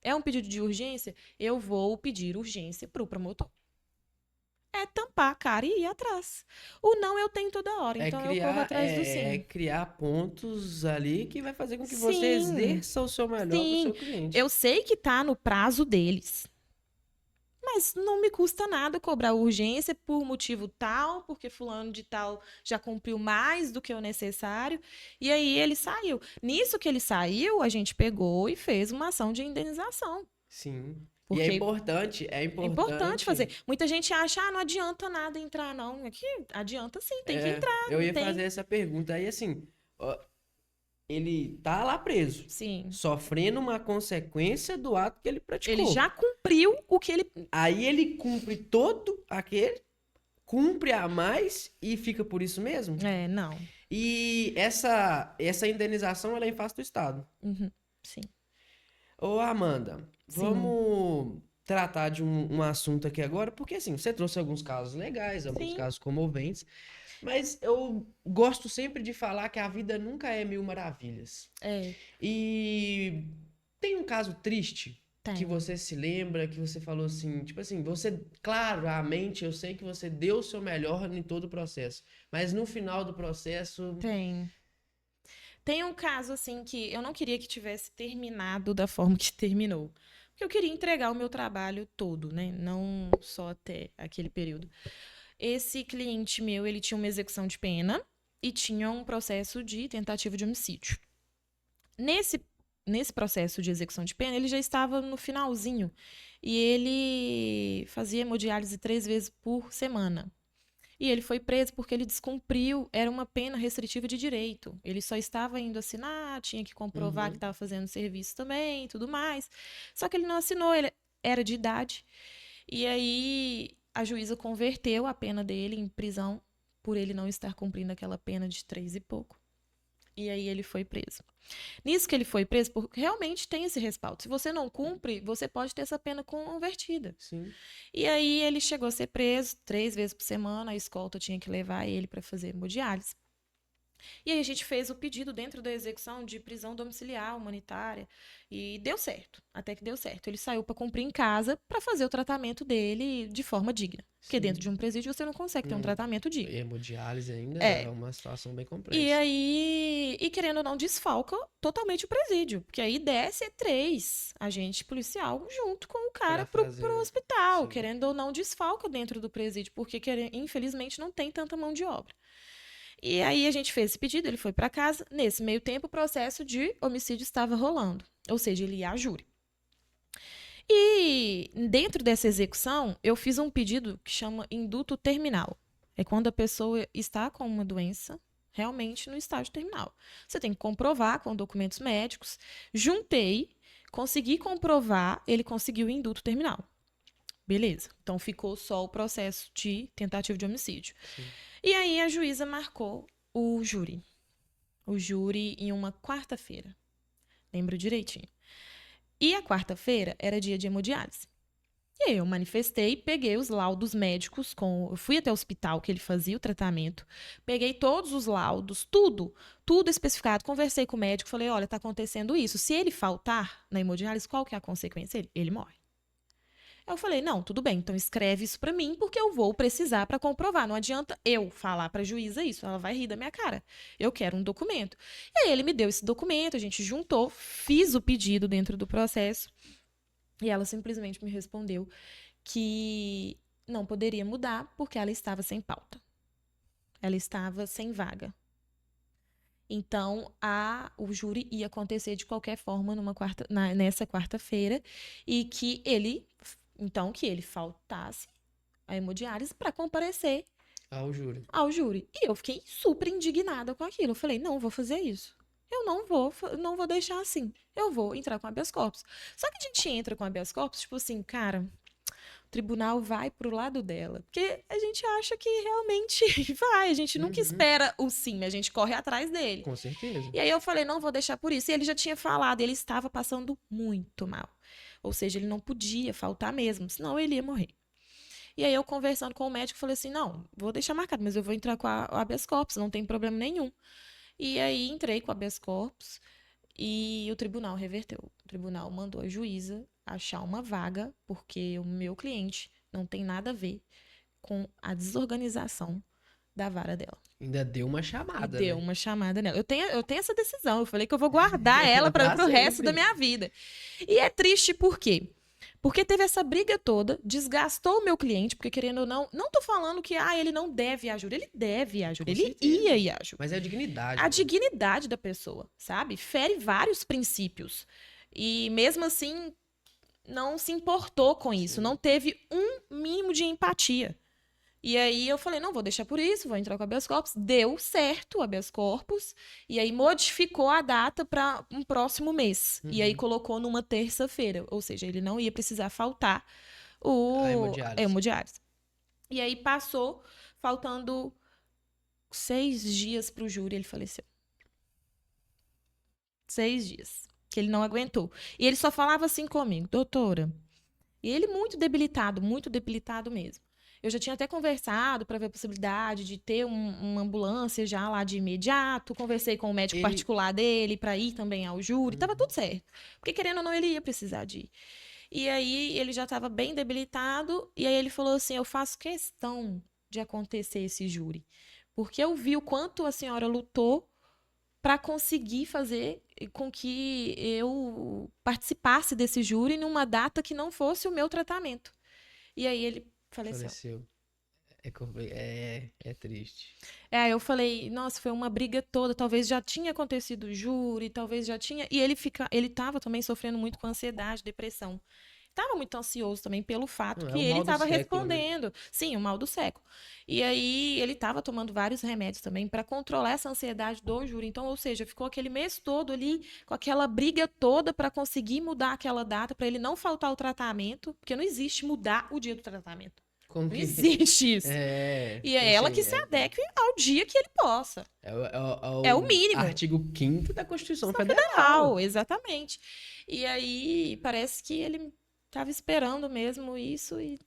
É um pedido de urgência, eu vou pedir urgência para o promotor. É tampar a cara e ir atrás. O não eu tenho toda hora, então eu corro atrás do sim. É criar pontos ali que vai fazer com que Sim, você exerça o seu melhor para o sim. seu cliente. Eu sei que tá no prazo deles. mas não me custa nada cobrar urgência por motivo tal, porque fulano de tal já cumpriu mais do que o necessário. E aí ele saiu. Nisso que ele saiu, a gente pegou e fez uma ação de indenização. Sim. E Porque é importante, é importante fazer. Muita gente acha, não adianta nada entrar, não. Aqui adianta sim, tem que entrar. Eu não ia tem... fazer essa pergunta. Aí, assim, ó, ele tá lá preso, Sim. sofrendo uma consequência do ato que ele praticou. Ele já cumpriu o que ele... Aí ele cumpre todo aquele, cumpre a mais e fica por isso mesmo? Não. E essa indenização, ela é em face do Estado. Uhum. Sim. Ô, Amanda, Sim. vamos tratar de um assunto aqui agora, porque assim, você trouxe alguns casos legais, alguns Sim. casos comoventes, mas eu gosto sempre de falar que a vida nunca é mil maravilhas. E tem um caso triste que você se lembra, que você falou assim, tipo assim, você, claramente, eu sei que você deu o seu melhor em todo o processo, mas no final do processo... Tem um caso, assim, que eu não queria que tivesse terminado da forma que terminou. Porque eu queria entregar o meu trabalho todo, né? Não só até aquele período. Esse cliente meu, ele tinha uma execução de pena e tinha um processo de tentativa de homicídio. Nesse processo de execução de pena, ele já estava no finalzinho. E ele fazia hemodiálise 3 vezes por semana. E ele foi preso porque ele descumpriu, era uma pena restritiva de direito. Ele só estava indo assinar, tinha que comprovar que estava fazendo serviço também e tudo mais. Só que ele não assinou, ele era de idade. E aí a juíza converteu a pena dele em prisão por ele não estar cumprindo aquela pena de 3 e pouco. E aí ele foi preso. Nisso que ele foi preso, porque realmente tem esse respaldo. Se você não cumpre, você pode ter essa pena convertida. Sim. E aí ele chegou a ser preso 3 vezes por semana, a escolta tinha que levar ele para fazer hemodiálise. E aí a gente fez o pedido dentro da execução de prisão domiciliar humanitária e deu certo, até que deu certo. Ele saiu para cumprir em casa para fazer o tratamento dele de forma digna. Porque dentro de um presídio você não consegue ter um tratamento digno. Hemodiálise ainda é uma situação bem complexa. E aí, querendo ou não, desfalca totalmente o presídio. Porque aí desce 3 agentes policial junto com o cara pro hospital. Sim. Querendo ou não, desfalca dentro do presídio. Porque, infelizmente, não tem tanta mão de obra. E aí a gente fez esse pedido, ele foi para casa. Nesse meio tempo, o processo de homicídio estava rolando. Ou seja, ele ia à júri. E dentro dessa execução, eu fiz um pedido que chama induto terminal. É quando a pessoa está com uma doença realmente no estágio terminal. Você tem que comprovar com documentos médicos. Juntei, consegui comprovar, ele conseguiu o induto terminal. Beleza. Então ficou só o processo de tentativa de homicídio. Sim. E aí a juíza marcou o júri. O júri em uma quarta-feira. Lembro direitinho. E a quarta-feira era dia de hemodiálise. E aí eu manifestei, peguei os laudos médicos, eu fui até o hospital que ele fazia o tratamento, peguei todos os laudos, tudo especificado, conversei com o médico, falei, olha, tá acontecendo isso. Se ele faltar na hemodiálise, qual que é a consequência? Ele morre. Eu falei, não, tudo bem, então escreve isso pra mim, porque eu vou precisar pra comprovar. Não adianta eu falar pra juíza isso, ela vai rir da minha cara. Eu quero um documento. E aí ele me deu esse documento, a gente juntou, fiz o pedido dentro do processo, e ela simplesmente me respondeu que não poderia mudar, porque ela estava sem pauta. Ela estava sem vaga. Então, o júri ia acontecer de qualquer forma nessa quarta-feira, e que ele faltasse a hemodiálise para comparecer ao júri. E eu fiquei super indignada com aquilo. Eu falei, não vou fazer isso. Eu não vou deixar assim. Eu vou entrar com habeas corpus. Só que a gente entra com habeas corpus, tipo assim, cara, o tribunal vai pro lado dela. Porque a gente acha que realmente vai. A gente nunca espera o sim, a gente corre atrás dele. Com certeza. E aí eu falei, não vou deixar por isso. E ele já tinha falado, ele estava passando muito mal. Ou seja, ele não podia faltar mesmo, senão ele ia morrer. E aí eu conversando com o médico, falei assim, não, vou deixar marcado, mas eu vou entrar com o habeas corpus, não tem problema nenhum. E aí entrei com o habeas corpus e o tribunal reverteu. O tribunal mandou a juíza achar uma vaga, porque o meu cliente não tem nada a ver com a desorganização da vara dela. Ainda deu uma chamada. Deu uma chamada nela. Eu tenho essa decisão. Eu falei que eu vou guardar ela para o resto da minha vida. E é triste por quê? Porque teve essa briga toda, desgastou o meu cliente, porque querendo ou não, não tô falando que ele não deve ir à júri, ele deve ir à júri, Com ele certeza. ia ir à júri. Mas é a dignidade, A né? dignidade da pessoa, sabe? Fere vários princípios. E mesmo assim, não se importou com isso, não Sim. teve um mínimo de empatia. E aí eu falei, não, vou deixar por isso, vou entrar com habeas corpus. Deu certo o habeas corpus, e aí modificou a data para um próximo mês. E aí Uhum. colocou numa terça-feira, ou seja, ele não ia precisar faltar A o hemodiálise. hemodiálise. E aí passou, faltando 6 dias para o júri, ele faleceu. 6 dias. Que ele não aguentou. E ele só falava assim comigo, doutora. E ele muito debilitado mesmo. Eu já tinha até conversado para ver a possibilidade de ter uma ambulância já lá de imediato. Conversei com o médico Ele. particular dele para ir também ao júri. Tava Uhum. tudo certo. Porque querendo ou não, ele ia precisar de ir. E aí ele já estava bem debilitado. E aí ele falou assim: eu faço questão de acontecer esse júri. Porque eu vi o quanto a senhora lutou para conseguir fazer com que eu participasse desse júri numa data que não fosse o meu tratamento. E aí ele faleceu. Faleceu. É triste. Eu falei, nossa, foi uma briga toda, talvez já tinha acontecido o júri, talvez já tinha, e ele tava também sofrendo muito com ansiedade, depressão. Tava muito ansioso também pelo fato Não, é que o ele mal do estava século, né? respondendo. Sim, o mal do século. E aí ele estava tomando vários remédios também para controlar essa ansiedade do júri. Então, ou seja, ficou aquele mês todo ali com aquela briga toda para conseguir mudar aquela data, para ele não faltar o tratamento, porque não existe mudar o dia do tratamento. Como Não que. existe isso. É. E Tipo é ela assim, que se adeque ao dia que ele possa. é É o o mínimo. artigo 5º da Constituição Constituição Federal. Federal, exatamente. E aí parece que ele estava esperando mesmo isso e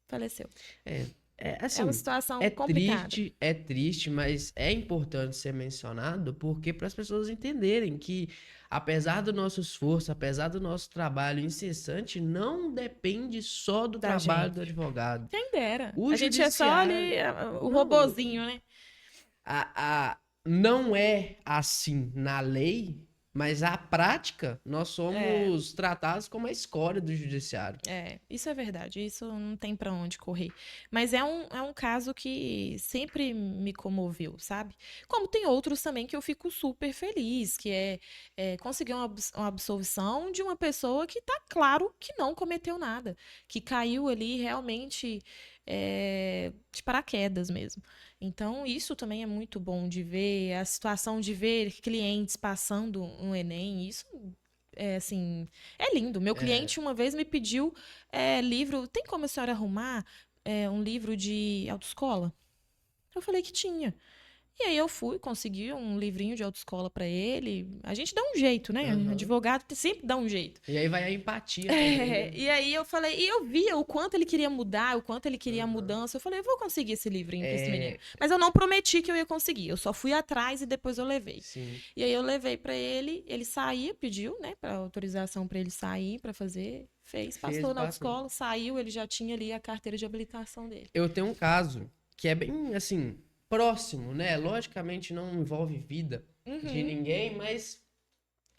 faleceu. É, É uma assim, situação complicada. é triste, mas é importante ser mencionado porque para as pessoas entenderem que, apesar do nosso esforço, apesar do nosso trabalho incessante, não depende só do Da trabalho gente. do advogado. Quem dera. O A gente é só judiciário, ali o não, robozinho, né? não é assim na lei, mas a prática, nós É, somos tratados como a escória do judiciário. isso é verdade, isso não tem pra onde correr. Mas é um caso que sempre me comoveu, sabe? Como tem outros também que eu fico super feliz, que é conseguir uma absolvição de uma pessoa que tá claro que não cometeu nada, que caiu ali realmente de paraquedas mesmo. Então, isso também é muito bom de ver, a situação de ver clientes passando um Enem, isso é assim, é lindo. Meu É, cliente uma vez me pediu livro. Tem como a senhora arrumar um livro de autoescola? Eu falei que tinha. E aí eu fui, consegui um livrinho de autoescola para ele. A gente dá um jeito, né? aham. Advogado sempre dá um jeito. E aí vai a empatia também, né? E aí eu falei, e eu via o quanto ele queria mudar, o quanto ele queria a Aham. mudança. Eu falei, eu vou conseguir esse livrinho para esse menino. É, Mas eu não prometi que eu ia conseguir. Eu só fui atrás e depois eu levei. sim. E aí eu levei para ele saía, pediu, né, para autorização para ele sair, para fazer, fez, Fez, passou na passou. autoescola, saiu, ele já tinha ali a carteira de habilitação dele. Eu tenho um caso que é bem, assim, próximo, né? Logicamente não envolve vida de Uhum. ninguém, mas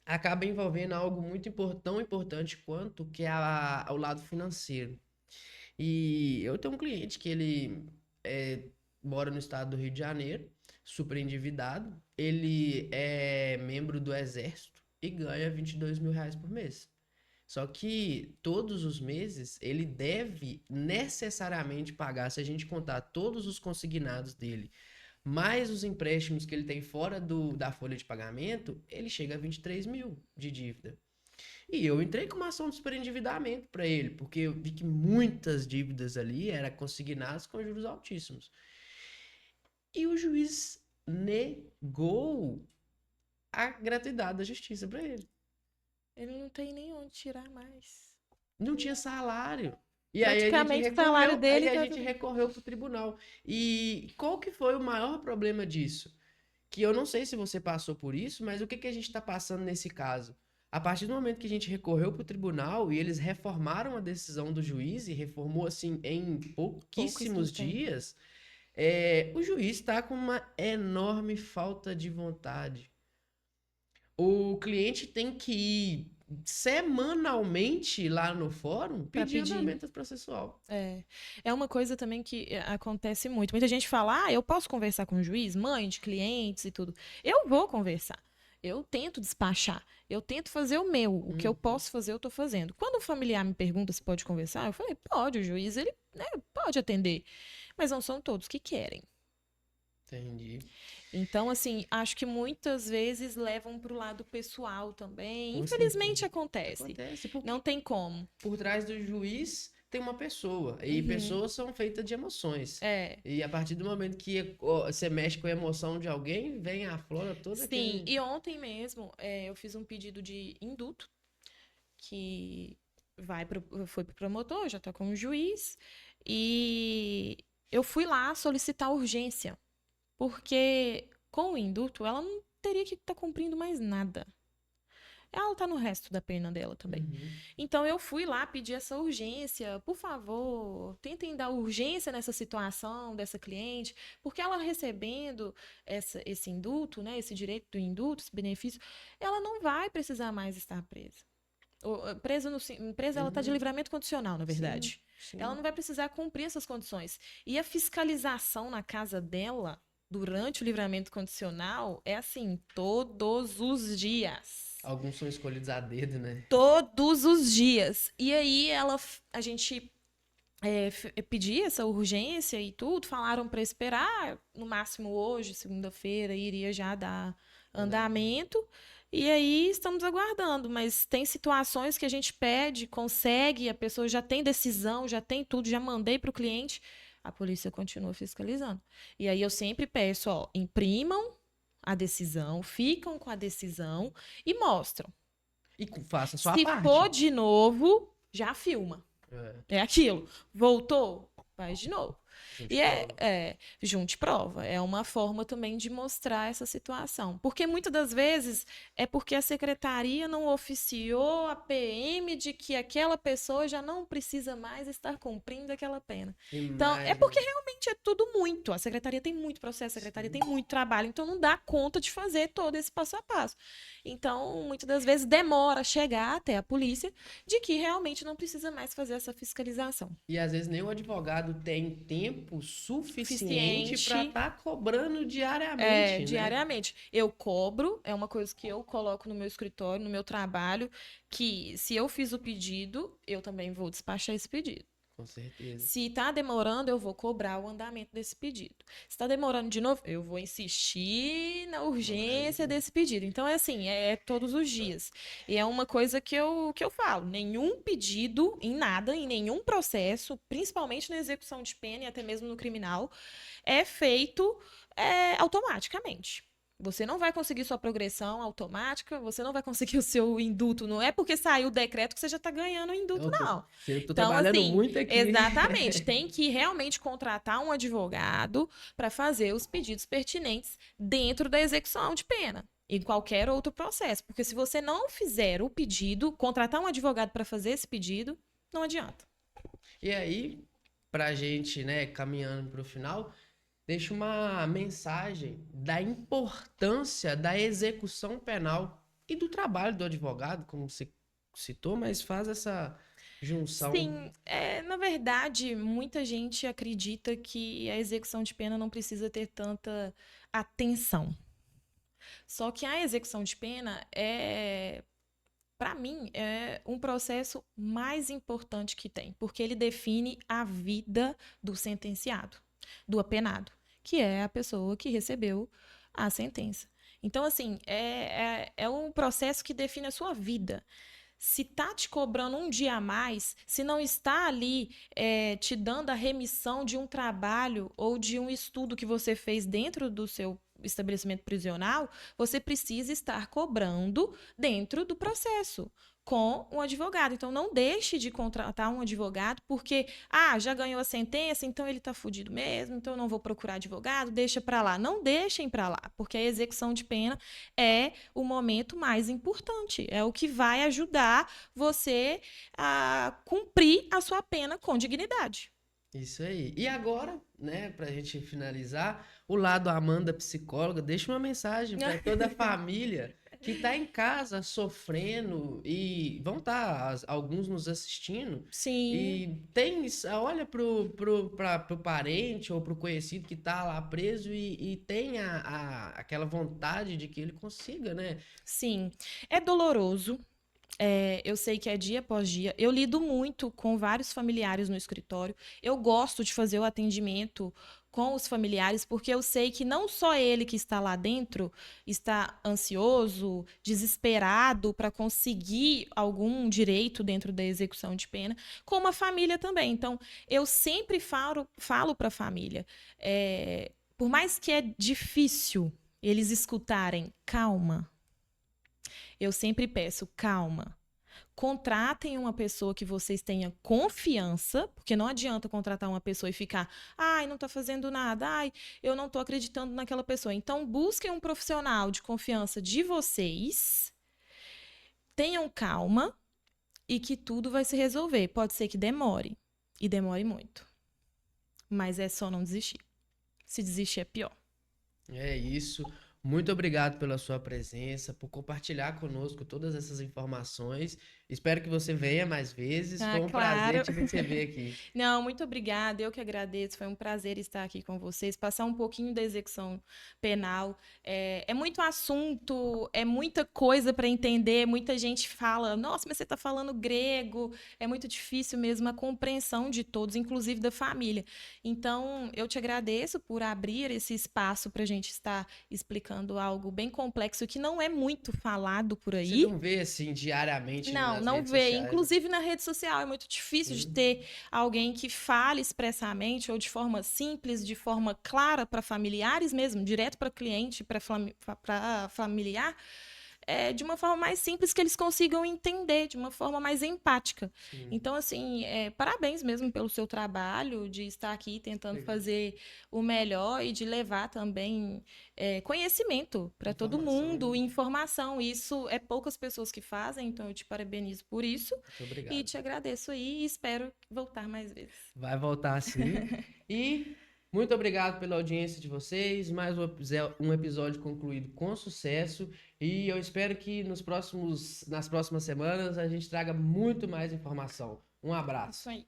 acaba envolvendo algo muito tão importante quanto que é o lado financeiro. E eu tenho um cliente que ele mora no estado do Rio de Janeiro, super endividado. Ele é membro do Exército e ganha R$ 22.000 por mês. Só que todos os meses ele deve necessariamente pagar, se a gente contar todos os consignados dele, mais os empréstimos que ele tem fora da folha de pagamento, ele chega a 23 mil de dívida. E eu entrei com uma ação de superendividamento para ele, porque eu vi que muitas dívidas ali eram consignadas com juros altíssimos. E o juiz negou a gratuidade da justiça para ele. Ele não tem nem onde tirar mais. Não tinha salário. E Praticamente o salário aí dele a tá gente recorreu para o tribunal. E qual que foi o maior problema disso? Que eu não sei se você passou por isso, mas o que a gente está passando nesse caso? A partir do momento que a gente recorreu para o tribunal e eles reformaram a decisão do juiz e reformou assim em pouquíssimos pouquíssimo tempo. dias, o juiz está com uma enorme falta de vontade. O cliente tem que ir semanalmente lá no fórum Pra pedir pedir. andamento processual. É uma coisa também que acontece muito. Muita gente fala, eu posso conversar com o juiz, mãe de clientes e tudo. Eu vou conversar. Eu tento despachar. Eu tento fazer o meu. O que eu posso fazer, eu tô fazendo. Quando o familiar me pergunta se pode conversar, eu falei, pode, o juiz, ele, né, pode atender. Mas não são todos que querem. Entendi. Então, assim, acho que muitas vezes levam pro lado pessoal também. Com Infelizmente certeza. acontece. Acontece porque Não tem como. por trás do juiz tem uma pessoa. E Uhum. pessoas são feitas de emoções. É. E a partir do momento que você mexe com a emoção de alguém, vem a flora toda Sim, aquele... e ontem mesmo eu fiz um pedido de induto, que foi pro promotor, já tá com o juiz, e eu fui lá solicitar urgência, porque com o induto ela não teria que estar cumprindo mais nada. Ela tá no resto da pena dela também. Uhum. Então eu fui lá pedir essa urgência, por favor, tentem dar urgência nessa situação dessa cliente, porque ela recebendo esse induto, né, esse direito do induto, esse benefício, ela não vai precisar mais estar presa. Presa ela está de livramento condicional, na verdade. Sim. Ela não vai precisar cumprir essas condições. E a fiscalização na casa dela, durante o livramento condicional, é assim, todos os dias. Alguns são escolhidos a dedo, né? Todos os dias. E aí a gente pedia essa urgência e tudo, falaram para esperar, no máximo hoje, segunda-feira, iria já dar andamento. E aí estamos aguardando, mas tem situações que a gente pede, consegue, a pessoa já tem decisão, já tem tudo, já mandei para o cliente, a polícia continua fiscalizando. E aí eu sempre peço, imprimam a decisão, ficam com a decisão e mostram. E faça a sua Se parte. for de novo, já filma. É aquilo. Voltou? Faz de novo. Junte prova. É uma forma também de mostrar essa situação. Porque muitas das vezes é porque a secretaria não oficiou a PM de que aquela pessoa já não precisa mais estar cumprindo aquela pena. Então, é porque realmente é tudo muito. A secretaria tem muito processo, a secretaria tem muito trabalho, então não dá conta de fazer todo esse passo a passo. Então, muitas das vezes demora a chegar até a polícia de que realmente não precisa mais fazer essa fiscalização. E às vezes nem o advogado tem tempo suficiente para estar cobrando diariamente. Né? Diariamente. Eu cobro, é uma coisa que eu coloco no meu escritório, no meu trabalho, que se eu fiz o pedido, eu também vou despachar esse pedido. Com certeza. Se tá demorando, eu vou cobrar o andamento desse pedido. Se tá demorando de novo, eu vou insistir na urgência desse pedido. Então, é assim, é todos os dias. E é uma coisa que eu falo. Nenhum pedido, em nada, em nenhum processo, principalmente na execução de pena e até mesmo no criminal, é feito automaticamente. Você não vai conseguir sua progressão automática, você não vai conseguir o seu induto. Não é porque saiu o decreto que você já está ganhando o induto, não. Eu tô trabalhando assim, muito aqui. Exatamente. Tem que realmente contratar um advogado para fazer os pedidos pertinentes dentro da execução de pena. Em qualquer outro processo. Porque se você não fizer o pedido, contratar um advogado para fazer esse pedido, não adianta. E aí, pra gente, né, caminhando para o final... Deixa uma mensagem da importância da execução penal e do trabalho do advogado, como você citou, mas faz essa junção. Sim, na verdade, muita gente acredita que a execução de pena não precisa ter tanta atenção. Só que a execução de pena para mim, é um processo mais importante que tem, porque ele define a vida do sentenciado, do apenado, que é a pessoa que recebeu a sentença. Então, assim, é um processo que define a sua vida. Se tá te cobrando um dia a mais, se não está ali te dando a remissão de um trabalho ou de um estudo que você fez dentro do seu estabelecimento prisional, você precisa estar cobrando dentro do processo com um advogado. Então, não deixe de contratar um advogado porque, já ganhou a sentença, então ele tá fudido mesmo, então eu não vou procurar advogado, deixa para lá. Não deixem para lá, porque a execução de pena é o momento mais importante, é o que vai ajudar você a cumprir a sua pena com dignidade. Isso aí. E agora, né, pra gente finalizar, o lado Amanda psicóloga, deixa uma mensagem para toda a família que tá em casa sofrendo e vão estar alguns nos assistindo Sim, e olha pro parente ou pro conhecido que tá lá preso e tem aquela vontade de que ele consiga, né? sim. É doloroso. Eu sei que é dia após dia. Eu lido muito com vários familiares no escritório. Eu gosto de fazer o atendimento com os familiares, porque eu sei que não só ele que está lá dentro está ansioso, desesperado para conseguir algum direito dentro da execução de pena, como a família também. Então, eu sempre falo para a família, por mais que é difícil eles escutarem, calma. Eu sempre peço calma. Contratem uma pessoa que vocês tenham confiança, porque não adianta contratar uma pessoa e ficar, ai, não está fazendo nada, ai, eu não estou acreditando naquela pessoa. Então, busquem um profissional de confiança de vocês, tenham calma e que tudo vai se resolver. Pode ser que demore, e demore muito, mas é só não desistir. Se desistir é pior. É isso. Muito obrigado pela sua presença, por compartilhar conosco todas essas informações. Espero que você venha mais vezes. Ah, Foi um prazer claro. te receber aqui. Não, muito obrigada. Eu que agradeço. Foi um prazer estar aqui com vocês, passar um pouquinho da execução penal. É muito assunto, é muita coisa para entender. Muita gente fala, nossa, mas você está falando grego. É muito difícil mesmo a compreensão de todos, inclusive da família. Então, eu te agradeço por abrir esse espaço para a gente estar explicando algo bem complexo que não é muito falado por Você aí. não vê assim diariamente Não, nas não redes vê. sociais, né? Inclusive na rede social é muito difícil de Uhum. ter alguém que fale expressamente ou de forma simples, de forma clara para familiares mesmo, direto para cliente, para familiar, de uma forma mais simples que eles consigam entender, de uma forma mais empática. Sim, Então, assim, parabéns mesmo pelo seu trabalho, de estar aqui tentando obrigado. fazer o melhor e de levar também conhecimento para todo Informação, mundo, né? informação. Isso é poucas pessoas que fazem, então eu te parabenizo por isso Muito e obrigado. te agradeço aí e espero voltar mais vezes. Vai voltar sim. E muito obrigado pela audiência de vocês. Mais um episódio concluído com sucesso. E eu espero que nas próximas semanas a gente traga muito mais informação. Um abraço. Isso aí.